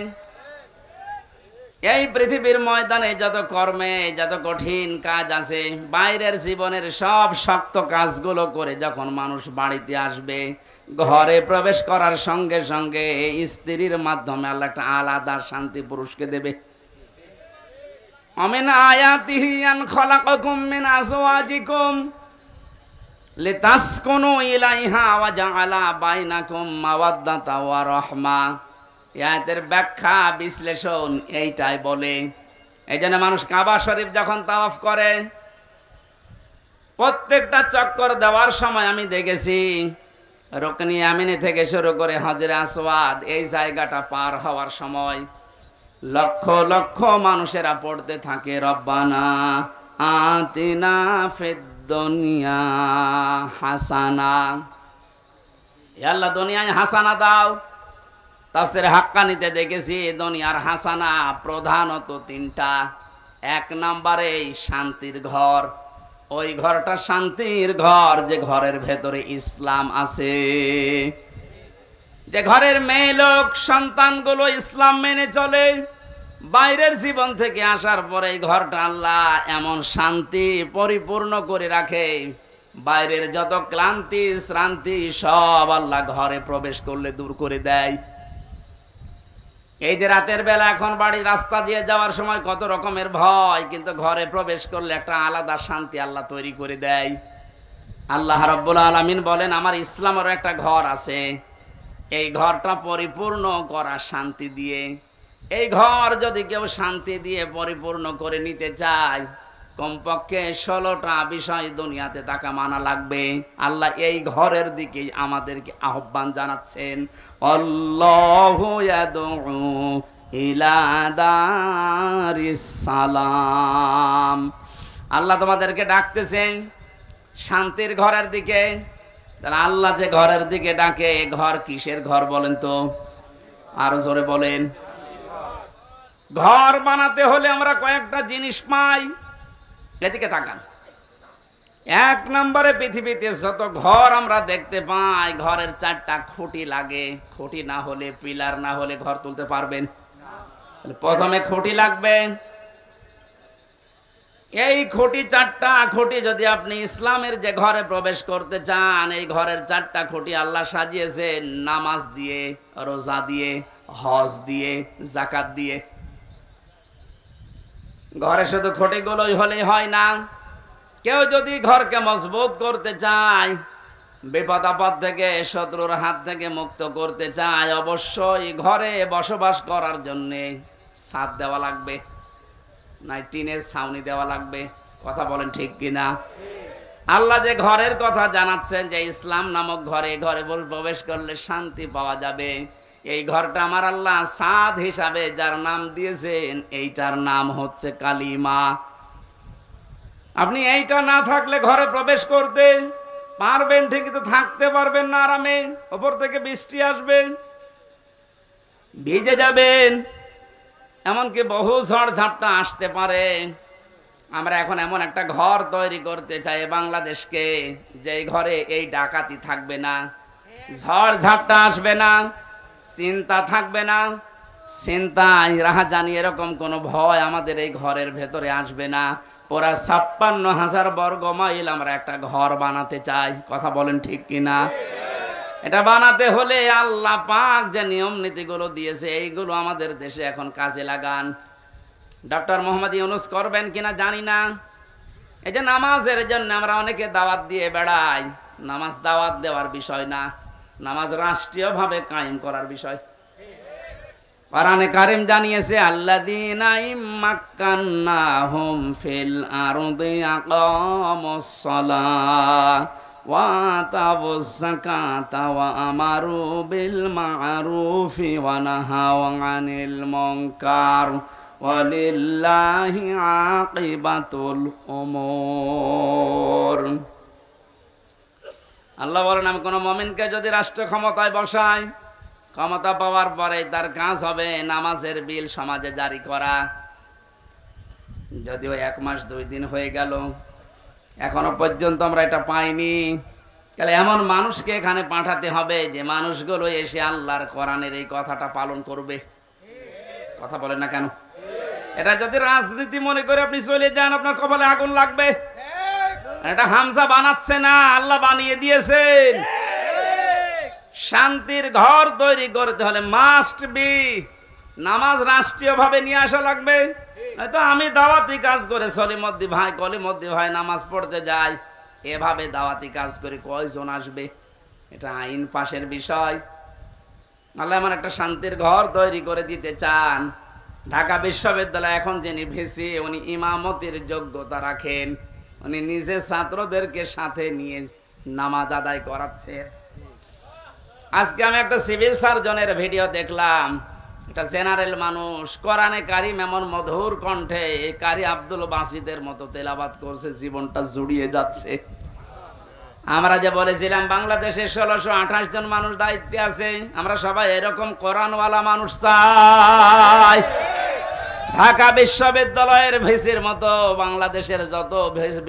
এই পৃথিবীর ময়দানে যত কর্মে যত কঠিন কাজ আছে, বাইরের জীবনের সব শক্ত কাজগুলো করে যখন মানুষ বাড়িতে আসবে, ঘরে প্রবেশ করার সঙ্গে সঙ্গে স্ত্রীর মাধ্যমে আল্লাহ একটা আলাদা শান্তি পুরুষকে দেবে। আমিন আয়াতিহি আন খালাকাকুম মিন আজওয়াজিকুম লিতাসকুনু ইলাইহা ওয়া জাআলা বাইনাকুম মাওয়াদ্দাতা ওয়া রাহমা। আয়াতের ব্যাখ্যা বিশ্লেষণ এইটাই বলে। এই জন্য মানুষ কাবা শরীফ যখন তাওয়াফ করে, প্রত্যেকটা চক্কর দেওয়ার সময় আমি দেখেছি রুকনি ইয়ামিনী থেকে শুরু করে হাজরে আসওয়াদ, এই জায়গাটা পার হওয়ার সময় লক্ষ লক্ষ মানুষেরা পড়তে থাকে, রব্বানা আতিনা ফিদ দুনিয়া হাসানা। হে আল্লাহ, দুনিয়ায় হাসানা দাও। তাফসীরে হাক্কানিতে দেখেছি দুনিয়ার হাসানা প্রধানত 3টা। 1 নম্বরে শান্তির ঘর, ওই ঘরটা শান্তির ঘর যে ঘরের ভেতরে ইসলাম আছে, যে ঘরের মেয়ে লোক সন্তানগুলো ইসলাম মেনে চলে। বাইরের জীবন থেকে আসার পরে এই ঘরটা আল্লাহ এমন শান্তি পরিপূর্ণ করে রাখে, বাইরের যত ক্লান্তি শ্রান্তি সব আল্লাহ ঘরে প্রবেশ করলে দূর করে দেয়। এই যে রাতের বেলা এখন বাড়ি রাস্তা দিয়ে যাওয়ার সময় কত রকমের ভয়, কিন্তু ঘরে প্রবেশ করলে একটা আলাদা শান্তি আল্লাহ তৈরি করে দেয়। আল্লাহ রাব্বুল আলামিন বলেন, আমার ইসলামের একটা ঘর আছে, এই ঘরটা পরিপূর্ণ করা শান্তি দিয়ে। এই ঘর যদি কেউ শান্তি দিয়ে পরিপূর্ণ করে নিতে চায়, কমপক্ষে 16টা বিষয় দুনিয়াতে তাকে মানা লাগবে। আল্লাহ এই ঘরের দিকে আমাদেরকে আহ্বান জানাচ্ছেন, আল্লাহু ইয়াদউ ইলা দারিস সালাম। আল্লাহ তোমাদেরকে ডাকতেছেন শান্তির ঘরের দিকে। তাহলে আল্লাহ যে ঘরের দিকে ডাকে, ঘর কিসের ঘর বলেন তো? আরো জোরে বলেন। ঘর বানাতে হলে আমরা কয়েকটা জিনিস পাই, এদিকে তাকান। 1 নম্বরে পৃথিবীতে যত ঘর আমরা দেখতে পাই, ঘরের 4টা খুঁটি লাগে। খুঁটি না হলে, পিলার না হলে ঘর তুলতে পারবেন? প্রথমে খুঁটি লাগবে। এই খুঁটি 4টা খুঁটি যদি আপনি ইসলামের যে ঘরে প্রবেশ করতে চান, এই ঘরের 4টা খুঁটি আল্লাহ সাজিয়েছেন নামাজ দিয়ে, রোজা দিয়ে, হজ দিয়ে, যাকাত দিয়ে। ঘরে শুধু খুঁটিগুলোই হলেই হয় না, কেউ যদি ঘরকে মজবুত করতে চায়, বিপদ আপদ থেকে শত্রুর হাত থেকে মুক্ত করতে চায়, অবশ্যই ঘরে বসবাস করার জন্যে ছাদ দেওয়া লাগবে, নাই টিনের ছাউনি দেওয়া লাগবে। কথা বলেন ঠিক কিনা? আল্লাহ যে ঘরের কথা জানাচ্ছেন যে ইসলাম নামক ঘরে প্রবেশ করলে শান্তি পাওয়া যাবে, এই ঘরটা আমার আল্লাহ সাদ হিসাবে যার নাম দিয়েছেন এইটার নাম হচ্ছে কালিমা। আপনি এইটা না থাকলে ঘরে প্রবেশ করতে পারবেন ঠিকই, তো থাকতে পারবেন না আরামে। ওপর থেকে বৃষ্টি আসবে, ভিজে যাবেন, এমনকি বহু ঝড় ঝাপটা আসতে পারে। আমরা এখন এমন একটা ঘর তৈরি করতে চাই বাংলাদেশকে, যে ঘরে এই ডাকাতি থাকবে না, ঝড় ঝাপটা আসবে না, চিন্তা থাকবে না, চিন্তায় রাহাজানি এরকম কোনো ভয় আমাদের এই ঘরের ভেতরে আসবে না। পুরা 56,000 বর্গ মাইল আমরা একটা ঘর বানাতে চাই। কথা বলেন ঠিক কিনা? এটা বানাতে হলে আল্লাহ পাক যে নিয়ম নীতিগুলো দিয়েছে এইগুলো আমাদের দেশে এখন কাজে লাগান। ডক্টর মোহাম্মদ ইউনূস করবেন কিনা জানি না। এই যে নামাজের জন্য আমরা অনেকে দাওয়াত দিয়ে বেড়াই, নামাজ দাওয়াত দেওয়ার বিষয় না, নামাজ রাষ্ট্রীয়ভাবে কায়েম করার বিষয়। কোরআনে কারীম জানিয়েছে আল্লাযীনা ইম্মাক্কান্নাহুম ফিল আরদি আকামুস সালাহ ওয়া আতাউয যাকাতা ওয়া আমারু বিল মা'রুফি ওয়া নাহাউ আনিল মুনকার ওয়ালিল্লাহি আকিবাতুল উমুর। আল্লাহ বলেন, আমি কোন মুমিনকে যদি রাষ্ট্র ক্ষমতায় বসাই, ক্ষমতা পাওয়ার পরে তার কাজ হবে নামাজের বিল সমাজে জারি করা। যদিও 1 মাস 2 দিন হয়ে গেল, এখনো পর্যন্ত আমরা এটা পাইনি। তাহলে এমন মানুষকে এখানে পাঠাতে হবে যে মানুষগুলো এসে আল্লাহর কোরআনের এই কথাটা পালন করবে। কথা বলেন না কেন? এটা যদি রাজনীতি মনে করে আপনি চলে যান, আপনার কপালে আগুন লাগবে। এটা হামজা বানাচ্ছে না, আল্লাহ বানিয়ে দিয়েছেন। শান্তির ঘর তৈরি করতে হলে মাস্ট বি নামাজ রাষ্ট্রীয়ভাবে নিয়ে আসা লাগবে। তো আমি দাওয়াতি কাজ করে সলিমদ্দি ভাই কলিমদ্দি ভাই নামাজ পড়তে যাই, এভাবে দাওয়াতি কাজ করে কয়জন আসবে? এটা আইন পাশের বিষয়। আল্লাহ এমন একটা শান্তির ঘর তৈরি করে দিতে চান। ঢাকা বিশ্ববিদ্যালয় এখন যিনি ভিসি, উনি ইমামতির যোগ্যতা রাখেন, উনি নিজে ছাত্রদেরকে সাথে নিয়ে নামাজ আদায় করাচ্ছে। আজকে আমি একটা সিভিল সার্জনের ভিডিও দেখলাম, এটা জেনারেল মানুষ, কোরআনে কারীম এমন মধুর কণ্ঠে কারি আব্দুল বাসিদের মতো তেলাওয়াত করছে, জীবনটা জুড়িয়ে যাচ্ছে। আমরা যে বলেছিলাম বাংলাদেশে 1628 জন মানুষ দায়িত্বে আছে, আমরা সবাই এরকম কোরআনওয়ালা মানুষ চাই। ঢাকা বিশ্ববিদ্যালয়ের ভিসির মতো বাংলাদেশের যত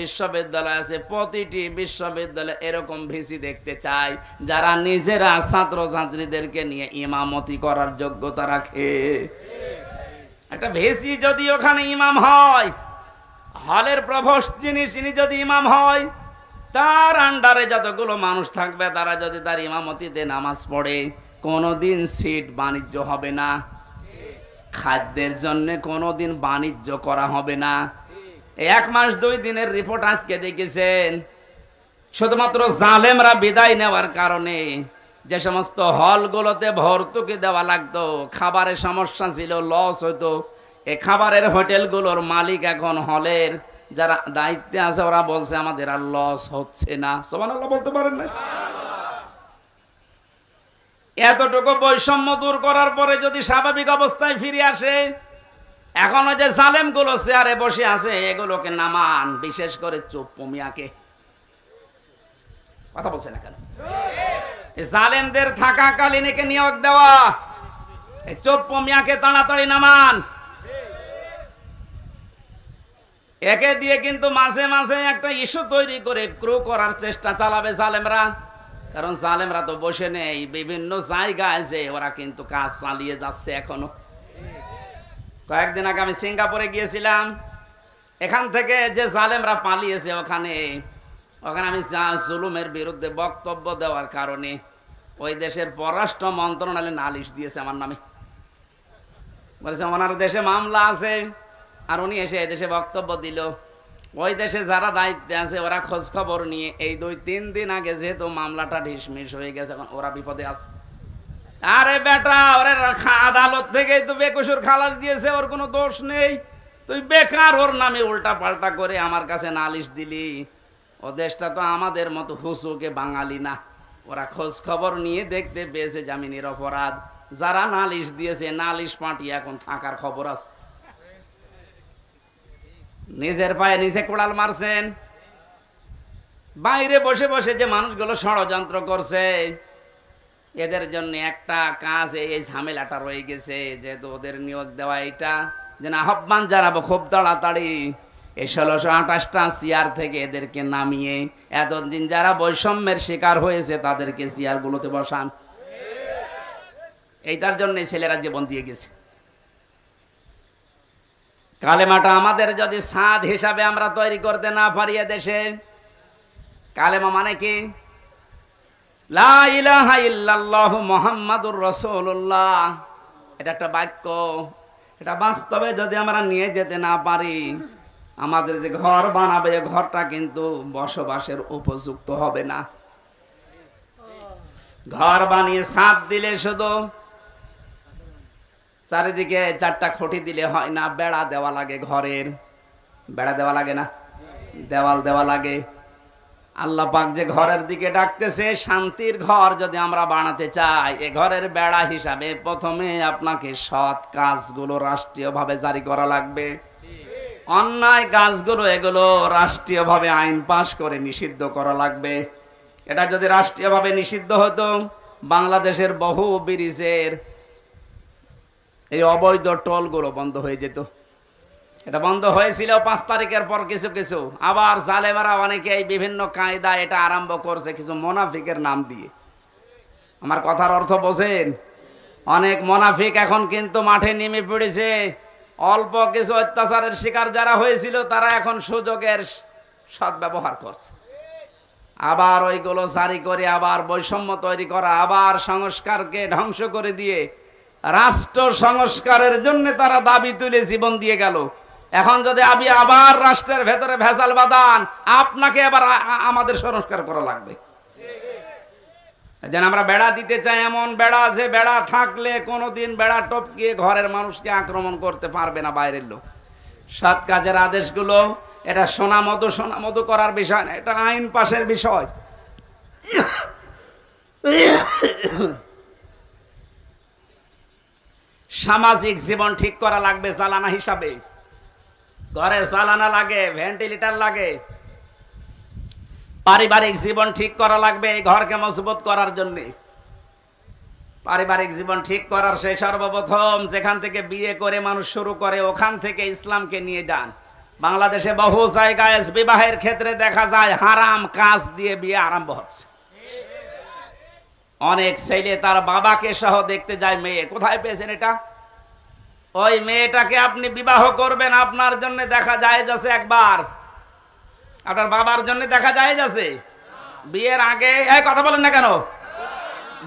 বিশ্ববিদ্যালয় আছে, প্রতিটি বিশ্ববিদ্যালয়ে এরকম ভিসি দেখতে চাই, যারা নিজেরা ছাত্র ছাত্রীদেরকে নিয়ে ইমামতি করার যোগ্যতা রাখে। একটা ভিসি যদি ওখানে ইমাম হয়, হলের প্রভোস্ট যিনি যদি ইমাম হয়, তার আন্ডারে যতগুলো মানুষ থাকবে তারা যদি তার ইমামতিতে নামাজ পড়ে, কোনোদিন সিট বাণিজ্য হবে না, খাদ্যের জন্য কোনোদিন বাণিজ্য করা হবে না। 1 মাস 2 দিনের রিপোর্ট আজকে দেখেছেন, শুধুমাত্র জালেমরা বিদায় নেওয়ার কারণে যে সমস্ত হলগুলোতে ভর্তুকি দেওয়া লাগতো, খাবারের সমস্যা ছিল, লস হতো, এই খাবারের হোটেলগুলোর মালিক এখন হলের যারা দায়িত্বে আছে ওরা বলছে আমাদের আর লস হচ্ছে না। সুবহানাল্লাহ বলতে পারেন না? এতটুকু বৈষম্য দূর করার পরে যদি স্বাভাবিক অবস্থায় ফিরে আসে, এখনো যে জালেমগুলো চেয়ারে বসে আছে এগুলোকে নামান, বিশেষ করে চুপ্পু মিয়াকে। কথা বলছে না কেন? জালেমদের থাকাকালীন একে নিয়োগ দেওয়া, এই চুপ্পু মিয়াকে তাড়াতাড়ি নামান। একে দিয়ে কিন্তু মাঝে মাঝে একটা ইস্যু তৈরি করে ক্রু করার চেষ্টা চালাবে জালেমরা, কারণ জালেমরা তো বসে নেই, বিভিন্ন জায়গায় যে ওরা কিন্তু কাজ চালিয়ে যাচ্ছে এখনো। কয়েকদিন আগে আমি সিঙ্গাপুরে গিয়েছিলাম, এখান থেকে যে জালেমরা পালিয়েছে ওখানে আমি জুলুমের বিরুদ্ধে বক্তব্য দেওয়ার কারণে ওই দেশের পররাষ্ট্র মন্ত্রণালয় নালিশ দিয়েছে আমার নামে, বলেছে ওনার দেশে মামলা আছে, আর উনি এসে এদেশে বক্তব্য দিল। ওই দেশে যারা দায়িত্বে আছে ওরা খোঁজ খবর নিয়ে এই 2-3 দিন আগে যেহেতু মামলাটা ঢিসমিস হয়ে গেছে, এখন ওরা বিপদে আছে। আরে বেটা, ওরে আদালত থেকে তো বেকসুর খালাস দিয়েছে, ওর কোনো দোষ নেই, তুই বেকার ওর নামে উল্টা পাল্টা করে আমার কাছে নালিশ দিলি। ও দেশটা তো আমাদের মতো হুসুকে বাঙালি না, ওরা খোঁজ খবর নিয়ে দেখতে পেয়েছে জামিনের অপরাধ, যারা নালিশ দিয়েছে নালিশ পাঠিয়ে এখন থাকার খবর আছে। নিজের পায়ে নিচে কোড়াল মারছেন। বাইরে বসে বসে যে মানুষগুলো ষড়যন্ত্র করছে, এদের জন্য একটা কাজ, এই ঝামেলাটা রয়ে গেছে, যেহেতু ওদের নিয়োগ দেওয়া, এটা যেন আহ্বান জানাবো খুব তাড়াতাড়ি এই 1628টা চেয়ার থেকে এদেরকে নামিয়ে এতদিন যারা বৈষম্যের শিকার হয়েছে তাদেরকে চেয়ারগুলোতে বসান। এইটার জন্য ছেলেরা জীবন দিয়ে গেছে। কালেমাটা আমাদের যদি সাদ হিসাবে আমরা তৈরি করতে না পারি দেশে, কালেমা মানে কি? লা ইলাহা ইল্লাল্লাহু মুহাম্মাদুর রাসূলুল্লাহ, এটা একটা বাক্য। এটা বাস্তবে যদি আমরা নিয়ে যেতে না পারি, আমাদের যে ঘর বানাবে ঘরটা কিন্তু বসবাসের উপযুক্ত হবে না। ঘর বানিয়ে ছাদ দিলে শুধু চারিদিকে 4টা খুঁটি দিলে হয় না, বেড়া দেওয়া লাগে, ঘরের বেড়া দেওয়া লাগে না, দেওয়াল দেওয়া লাগে। আল্লাহ পাক যে ঘরের দিকে ডাকতেছে, শান্তির ঘর যদি আমরা বানাতে চাই, এ ঘরের বেড়া হিসাবে প্রথমে আপনাকে সৎ কাজগুলো রাষ্ট্রীয়ভাবে জারি করা লাগবে। অন্যায় কাজগুলো এগুলো রাষ্ট্রীয়ভাবে আইন পাশ করে নিষিদ্ধ করা লাগবে। এটা যদি রাষ্ট্রীয়ভাবে নিষিদ্ধ হতো, বাংলাদেশের বহু ব্রিজের এই অবৈধ টোলগুলো বন্ধ হয়ে যেত। এটা বন্ধ হয়েছিল 5 তারিখের পর কিছু কিছু, আবার জালেমারা অনেকে এই বিভিন্ন কায়দা এটা আরম্ভ করছে কিছু মোনাফিকের নাম দিয়ে। আমার কথার অর্থ বোঝেন? অনেক মোনাফিক এখন কিন্তু মাঠে নেমে পড়েছে। অল্প কিছু অত্যাচারের শিকার যারা হয়েছিল তারা এখন সুযোগের সদ্ব্যবহার করছে, আবার ওইগুলো জারি করে আবার বৈষম্য তৈরি করা, আবার সংস্কারকে ধ্বংস করে দিয়ে রাষ্ট্র সংস্কারের জন্য তারা দাবি তুলে জীবন দিয়ে গেল। এখন যদি আমি আবার রাষ্ট্রের ভেতরে ভেজাল বাঁধান, আপনাকে আবার আমাদের সংস্কার করা লাগবে। যেন আমরা বেড়া দিতে চাই, এমন বেড়া যে বেড়া থাকলে কোনোদিন বেড়া টপকিয়ে ঘরের মানুষকে আক্রমণ করতে পারবে না বাইরের লোক। সৎ কাজের আদেশগুলো এটা সোনা মধু করার বিষয় না, এটা আইন পাশের বিষয়। সামাজিক জীবন ঠিক করা লাগবে চালানা হিসাবে। ঘরের চালানা লাগে, ভেন্টিলেটর লাগে। পারিবারিক জীবন ঠিক করা লাগবে এই ঘরকে মজবুত করার জন্য। পারিবারিক জীবন ঠিক করার সেই সর্বপ্রথম যেখান থেকে বিয়ে করে মানুষ শুরু করে, ওখান থেকে ইসলামকে নিয়ে যান। বাংলাদেশে বহু জায়গায় বিবাহের ক্ষেত্রে দেখা যায় হারাম কাজ দিয়ে বিয়ে আরম্ভ হচ্ছে। অনেক ছেলে তার বাবাকে সহ দেখতে যায় মেয়ে। কোথায় পেয়েছেন এটা? ওই মেয়েটাকে আপনি বিবাহ করবেন, আপনার জন্য দেখা যায় যাচ্ছে একবার, আপনার বাবার জন্য দেখা যায় যাচ্ছে বিয়ের আগে। এই কথা বলেন না কেন?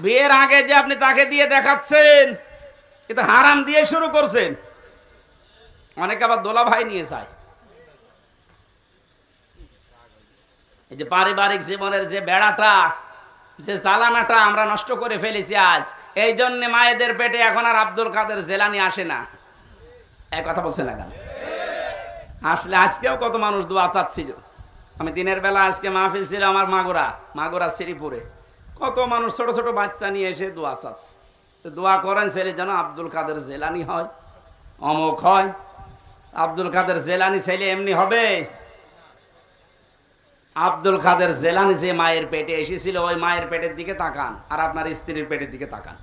বিয়ের আগে যে আপনি তাকে দিয়ে দেখাচ্ছেন, কিন্তু হারাম দিয়ে শুরু করছেন। অনেকে আবার দোলা ভাই নিয়ে যায়। এই যে পারিবারিক জীবনের যে বেড়াটা, যে চালানাটা আমরা নষ্ট করে ফেলেছি আজ, এই জন্য মায়েদের পেটে এখন আর আব্দুল কাদের জেলানি আসে না। এক কথা বলছে না কেন? আসলে আজকেও কত মানুষ দোয়া চাচ্ছিল। আমি দিনের বেলা আজকে মাহফিল ছিল আমার মাগুরা শ্রীপুরে, কত মানুষ ছোট ছোট বাচ্চা নিয়ে এসে দোয়া চাচ্ছে। তো দোয়া করেন ছেলে যেন আব্দুল কাদের জেলানি হয়, অমুক হয়। আব্দুল কাদের জেলানি ছেলে এমনি হবে? আব্দুল কাদের জেলানি যে মায়ের পেটে এসেছিল, ওই মায়ের পেটের দিকে তাকান আর আপনার স্ত্রীর পেটের দিকে তাকান।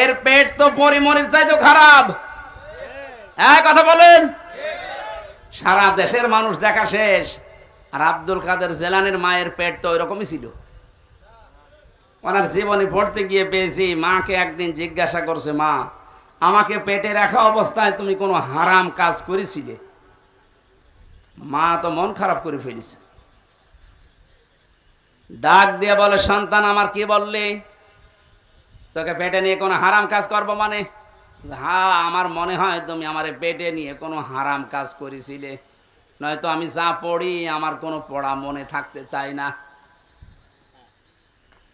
এর পেট তো পরিমরির চাইতে খারাপ। এক কথা বলেন। সারা দেশের মানুষ দেখা শেষ, আর আব্দুল কাদের জেলানির মায়ের পেট তো ওই রকমই ছিল। ওনার জীবনী পড়তে গিয়ে পেয়েছি, মাকে একদিন জিজ্ঞাসা করছে, মা আমাকে পেটে রাখা অবস্থায় তুমি কোনো হারাম কাজ করেছিলে? মা তো মন খারাপ করে ফেলেছে, ডাক দিয়ে বলে, সন্তান আমার কি বললি? তোকে পেটে নিয়ে কোনো হারাম কাজ করবো মানে? হ্যাঁ, আমার মনে হয় তুমি আমার পেটে নিয়ে কোনো হারাম কাজ করেছিলে, নয়তো আমি যা পড়ি আমার কোনো পড়া মনে থাকতে চাই না।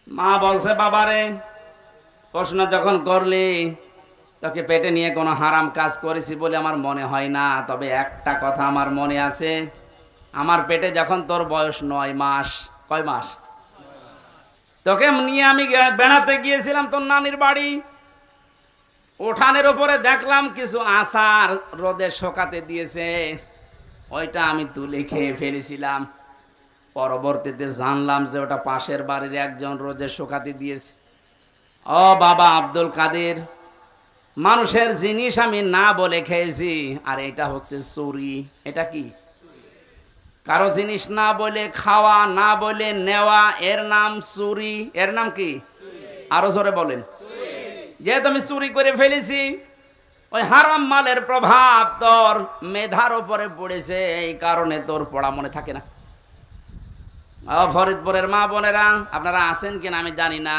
মা বলছে, বাবারে প্রশ্ন যখন করলি, তোকে পেটে নিয়ে কোনো হারাম কাজ করেছি বলে আমার মনে হয় না, তবে একটা কথা আমার মনে আছে, আমার পেটে যখন তোর বয়স 9 মাস, কয় মাস, তোকে নিয়ে আমি বেড়াতে গিয়েছিলাম তোর নানির বাড়ি। উঠানের উপরে দেখলাম কিছু আচার রোদে শুকাতে দিয়েছে, ওইটা আমি তুলে খেয়ে ফেলেছিলাম। পরবর্তীতে জানলাম যে ওটা পাশের বাড়ির একজন রোদে শুকাতে দিয়েছে। ও বাবা আব্দুল কাদের, মানুষের জিনিস আমি না বলে খেয়েছি, আর এটা হচ্ছে চুরি। এটা কি? কারো জিনিস না বলে খাওয়া, না বলে নেওয়া, এর নাম চুরি। এর নাম কি? আরো জোরে বলেন। যেহেতু আমি চুরি করে ফেলেছি, ওই হারাম মালের প্রভাব তোর মেধার উপরে পড়েছে, এই কারণে তোর পড়া মনে থাকে না। ফরিদপুরের মা বোনেরা, আপনারা আছেন কিনা আমি জানি না,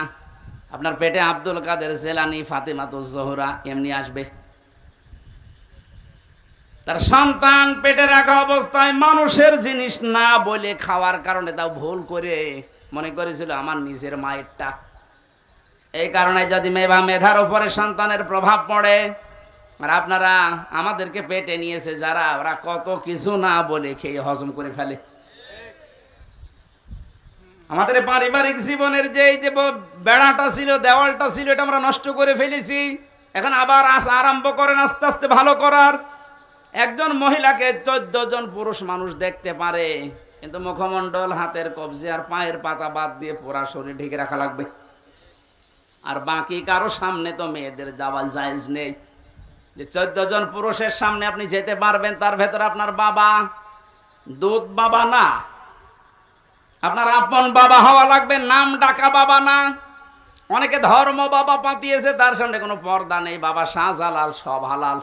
আপনার পেটে আব্দুল কাদের জেলানি, ফাতেমাতুজ জোহরা এমনি আসবে। তার সন্তান পেটে রাখা অবস্থায় মানুষের জিনিস না বলে খাওয়ার কারণে তাও ভুল করে মনে করেছিল আমার নিজের মায়েরটা। এই কারণে যদি মেধার উপরে সন্তানের প্রভাব পড়ে, আর আপনারা আমাদেরকে পেটে নিয়েছে যারা, ওরা কত কিছু না বলে খেয়ে হজম করে ফেলে। আমাদের পারিবারিক জীবনের যে এই যে বেড়াটা ছিল, দেওয়ালটা ছিল, এটা আমরা নষ্ট করে ফেলেছি। এখন আবার আরম্ভ করেন আস্তে আস্তে ভালো করার। একজন মহিলাকে 14 জন পুরুষ মানুষ দেখতে পারে, কিন্তু মুখমণ্ডল, হাতের কবজি আর পায়ের পাতা বাদ দিয়ে পুরা শরীর ঢেকে রাখা লাগবে। আর বাকি কারো সামনে তো মেয়েদের যাওয়া জায়েজ নেই। যে 14 জন পুরুষের সামনে আপনি যেতে পারবেন, তার ভেতরে আপনার বাবা দুধ বাবা না, আপনার আপন বাবা হওয়া লাগবে, নাম ডাকা বাবা না। অনেকে ধর্ম বাবা পাতিয়েছে, তার সামনে কোনো পর্দা নেই, বাবা শাহজালাল, সব হালাল।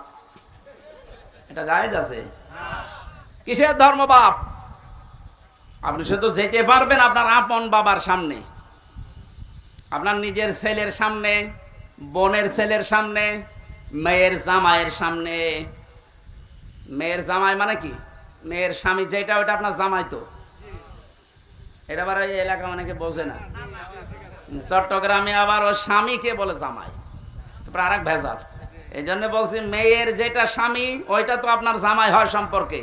এটা জায়েজ আছে? কিসের ধর্ম বাপ? আপনি শুধু যেতে পারবেন আপনার আপন বাবার সামনে, আপনার নিজের ছেলের সামনে, বোনের ছেলের সামনে, মেয়ের জামাইয়ের সামনে। মেয়ের জামাই মানে কি? মেয়ের স্বামী যেটা, ওটা আপনার জামাই। তো এটা আবার এই এলাকা অনেকে বোঝে না। চট্টগ্রামে আবার ওর স্বামীকে বলে জামাই, তারপর আর এক ভেজাল। এই জন্য বলছি, মেয়ের যেটা স্বামী ওইটা তো আপনার জামাই হয় সম্পর্কে,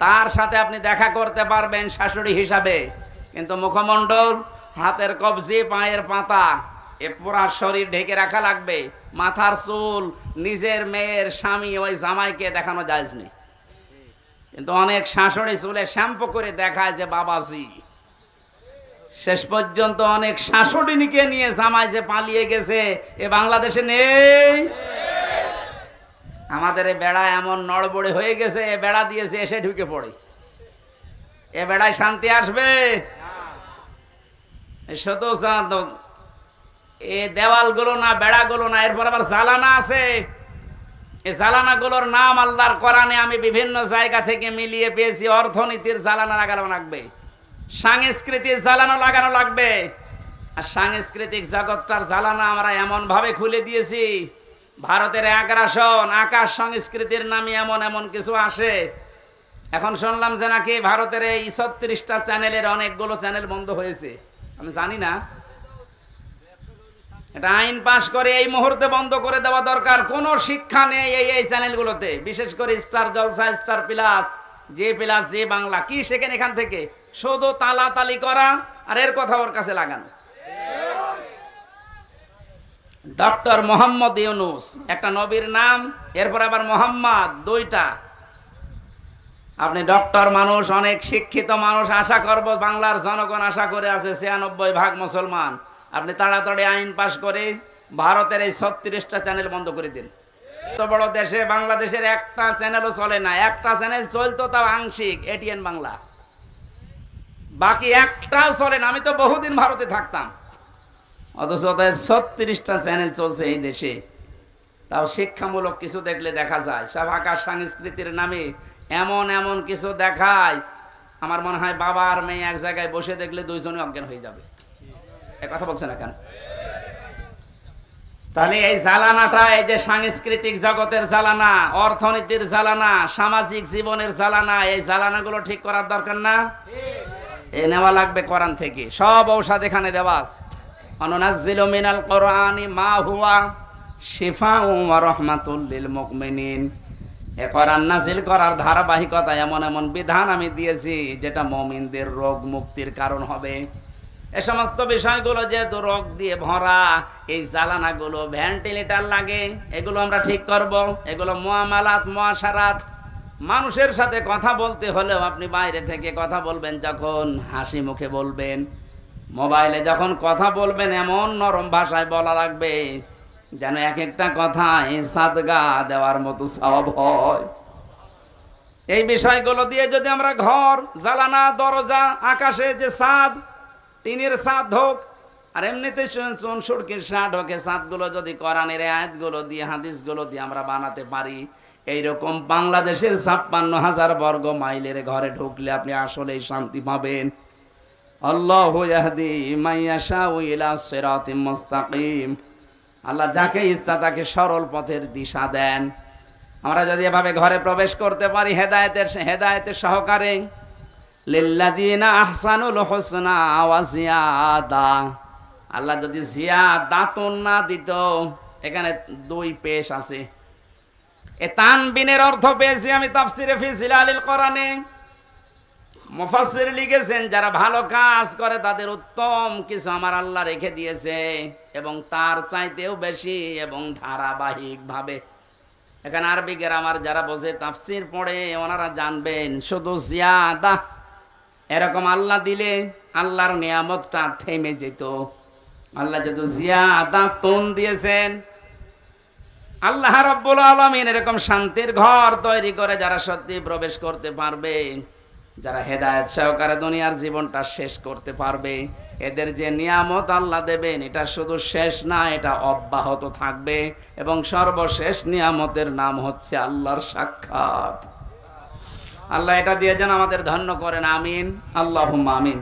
তার সাথে আপনি দেখা করতে পারবেন শাশুড়ি হিসাবে, কিন্তু মুখমণ্ডল, হাতের কবজি, পায়ের পাতা, এ পুরা শরীর ঢেকে রাখা লাগবে। মাথার চুল নিজের মেয়ের স্বামী ওই জামাইকে দেখানো জায়েজ নেই। কিন্তু অনেক শাশুড়ি চুলে শ্যাম্পু করে দেখায় যে বাবাজি। শেষ পর্যন্ত অনেক শাশুড়িকে নিয়ে জামাই যে পালিয়ে গেছে, এ বাংলাদেশে নেই। আমাদের এই বেড়া এমন নড়বড়ে হয়ে গেছে, এ বেড়া দিয়েছে এসে ঢুকে পড়ে। এ বেড়ায় শান্তি আসবে? শুধু এ দেওয়ালগুলো না, বেড়াগুলো না, এরপর আবার জ্বালানা আছে। এই জ্বালানাগুলোর নাম আল্লাহর কোরআনে আমি বিভিন্ন জায়গা থেকে মিলিয়ে পেয়েছি। অর্থনীতির জ্বালানা লাগানো লাগবে, সাংস্কৃতিক জ্বালানো লাগানো লাগবে। আর সাংস্কৃতিক জগৎটার জ্বালানা আমরা এমন ভাবে খুলে দিয়েছি, ভারতের আগ্রাসন, আকাশ সংস্কৃতির নামে এমন এমন কিছু আসে। এখন শুনলাম যে নাকি ভারতের এই 36টা চ্যানেলের অনেকগুলো চ্যানেল বন্ধ হয়েছে। আমি জানি না, এটা আইন পাশ করে এই মুহূর্তে বন্ধ করে দেওয়া দরকার। কোনো শিক্ষা নেই এই চ্যানেলগুলোতে, বিশেষ করে স্টার জলসা, স্টার প্লাস, যে প্লাস, যে বাংলা, কি শেখেন এখান থেকে? শুধু তালাতালি করা আর এর কথা ওর কাছে লাগানো। ডক্টর মোহাম্মদ ইউনুস একটা নবীর নাম, এরপর আবার মোহাম্মদ, দুইটা। আপনি ডক্টর মানুষ, অনেক শিক্ষিত মানুষ, আশা করব বাংলার জনগণ আশা করে আছে 96% মুসলমান। আপনি তাড়াতাড়ি আইন পাশ করে ভারতের এই 36টা চ্যানেল বন্ধ করে দিন। এত বড় দেশে বাংলাদেশের একটা চ্যানেলও চলে না। একটা চ্যানেল চলতো তাও আংশিক, এটিএন বাংলা, বাকি একটাও চলে না। আমি তো বহুদিন ভারতে থাকতাম, অথচ 36টা চ্যানেল চলছে এই দেশে। তাও শিক্ষামূলক কিছু দেখলে দেখা যায়। সব আকাশ সংস্কৃতির নামে এমন এমন কিছু দেখায়, আমার মনে হয় বাবা আর মেয়ে এক জায়গায় বসে দেখলে দুইজনে অজ্ঞান হয়ে যাবে। এই কথা বলছে না কেন? তাহলে এই জ্বালানাটা, এই যে সাংস্কৃতিক জগতের জ্বালানা, অর্থনীতির জ্বালানা, সামাজিক জীবনের জ্বালানা, এই জ্বালানাগুলো ঠিক করার দরকার না? এ নেওয়া লাগবে কোরআন থেকে। সব ঔষধ এখানে দেওয়া আছে। অনুনাজ্জিলু মিনাল কোরআনি মা হুয়া শিফাউন ওয়া রাহমাতুল লিল মুমিনিন। এ কোরআন নাযিল করার ধারাবাহিকতা এমন এমন বিধান আমি দিয়েছি যেটা মুমিনদের রোগ মুক্তির কারণ হবে। এ সমস্ত বিষয়গুলো যেহেতু রোগ দিয়ে ভরা, এই জ্বালানাগুলো ভেন্টিলেটর লাগে, এগুলো আমরা ঠিক করব। এগুলো মুআমালাত মুআশারাত, মানুষের সাথে কথা বলতে হলেও আপনি বাইরে থেকে কথা বলবেন যখন হাসি মুখে বলবেন, মোবাইলে যখন কথা বলবেন এমন নরম ভাষায় বলা লাগবে যেন এক একটা কথায় সাদগা দেওয়ার মতো সওয়াব হয়। এই বিষয়গুলো দিয়ে যদি আমরা ঘর, জালানা, দরজা, আকাশে যে ছাদ, টিনের ছাদ হোক, আর এমনিতে চুন সুরকির ছাদ হোক, ছাদগুলো যদি কোরআনের আয়াতগুলো দিয়ে, হাদিসগুলো দিয়ে আমরা বানাতে পারি, এইরকম বাংলাদেশের ৫৬,০০০ বর্গ মাইলের ঘরে ঢুকলে আপনি আসলেই শান্তি পাবেন। আল্লাহু ইয়াহদি মান ইয়াশাউ ইলা সিরাতিম মুস্তাকিম। আল্লাহ যাকে ইচ্ছা তাকে সরল পথের দিশা দেন। আমরা যদি এভাবে ঘরে প্রবেশ করতে পারি হেদায়েতের সহকারে, লিল্লাযিনা আহসানুল হুসনা ওয়া জিয়াদা, আল্লাহ যদি জিয়াদাতুন না দিত, এখানে ২ পেশ আছে। এ তানবিনের অর্থ পেয়েছি আমি তাফসিরে ফি জিলালিল কোরআনে। মুফাসসির লিখেছেন যারা ভালো কাজ করে তাদের উত্তম কিছু আমার আল্লাহ রেখে দিয়েছে, এবং তার চাইতেও বেশি এবং ধারাবাহিক ভাবে। এখানে আরবি গ্রামার যারা বোঝে, তাফসির পড়ে, ওনারা জানবেন শুধু জিয়াদা এরকম আল্লাহ দিলে আল্লাহর নিয়ামতটা থেমে যেত। আল্লাহ যেহেতু জিয়াদাতুন দিয়েছেন, আল্লাহ রাব্বুল আলামিন এরকম শান্তির ঘর তৈরি করে যারা সত্যি প্রবেশ করতে পারবে, যারা হেদায়েত সহকারে দুনিয়ার জীবনটা শেষ করতে পারবে, এদের যে নিয়ামত আল্লাহ দেবেন এটা শুধু শেষ না, এটা অব্যাহত থাকবে। এবং সর্বশেষ নিয়ামতের নাম হচ্ছে আল্লাহর সাক্ষাৎ। আল্লাহ এটা দিয়ে যেন আমাদের ধন্য করেন, আমিন, আল্লাহুম্মা আমিন।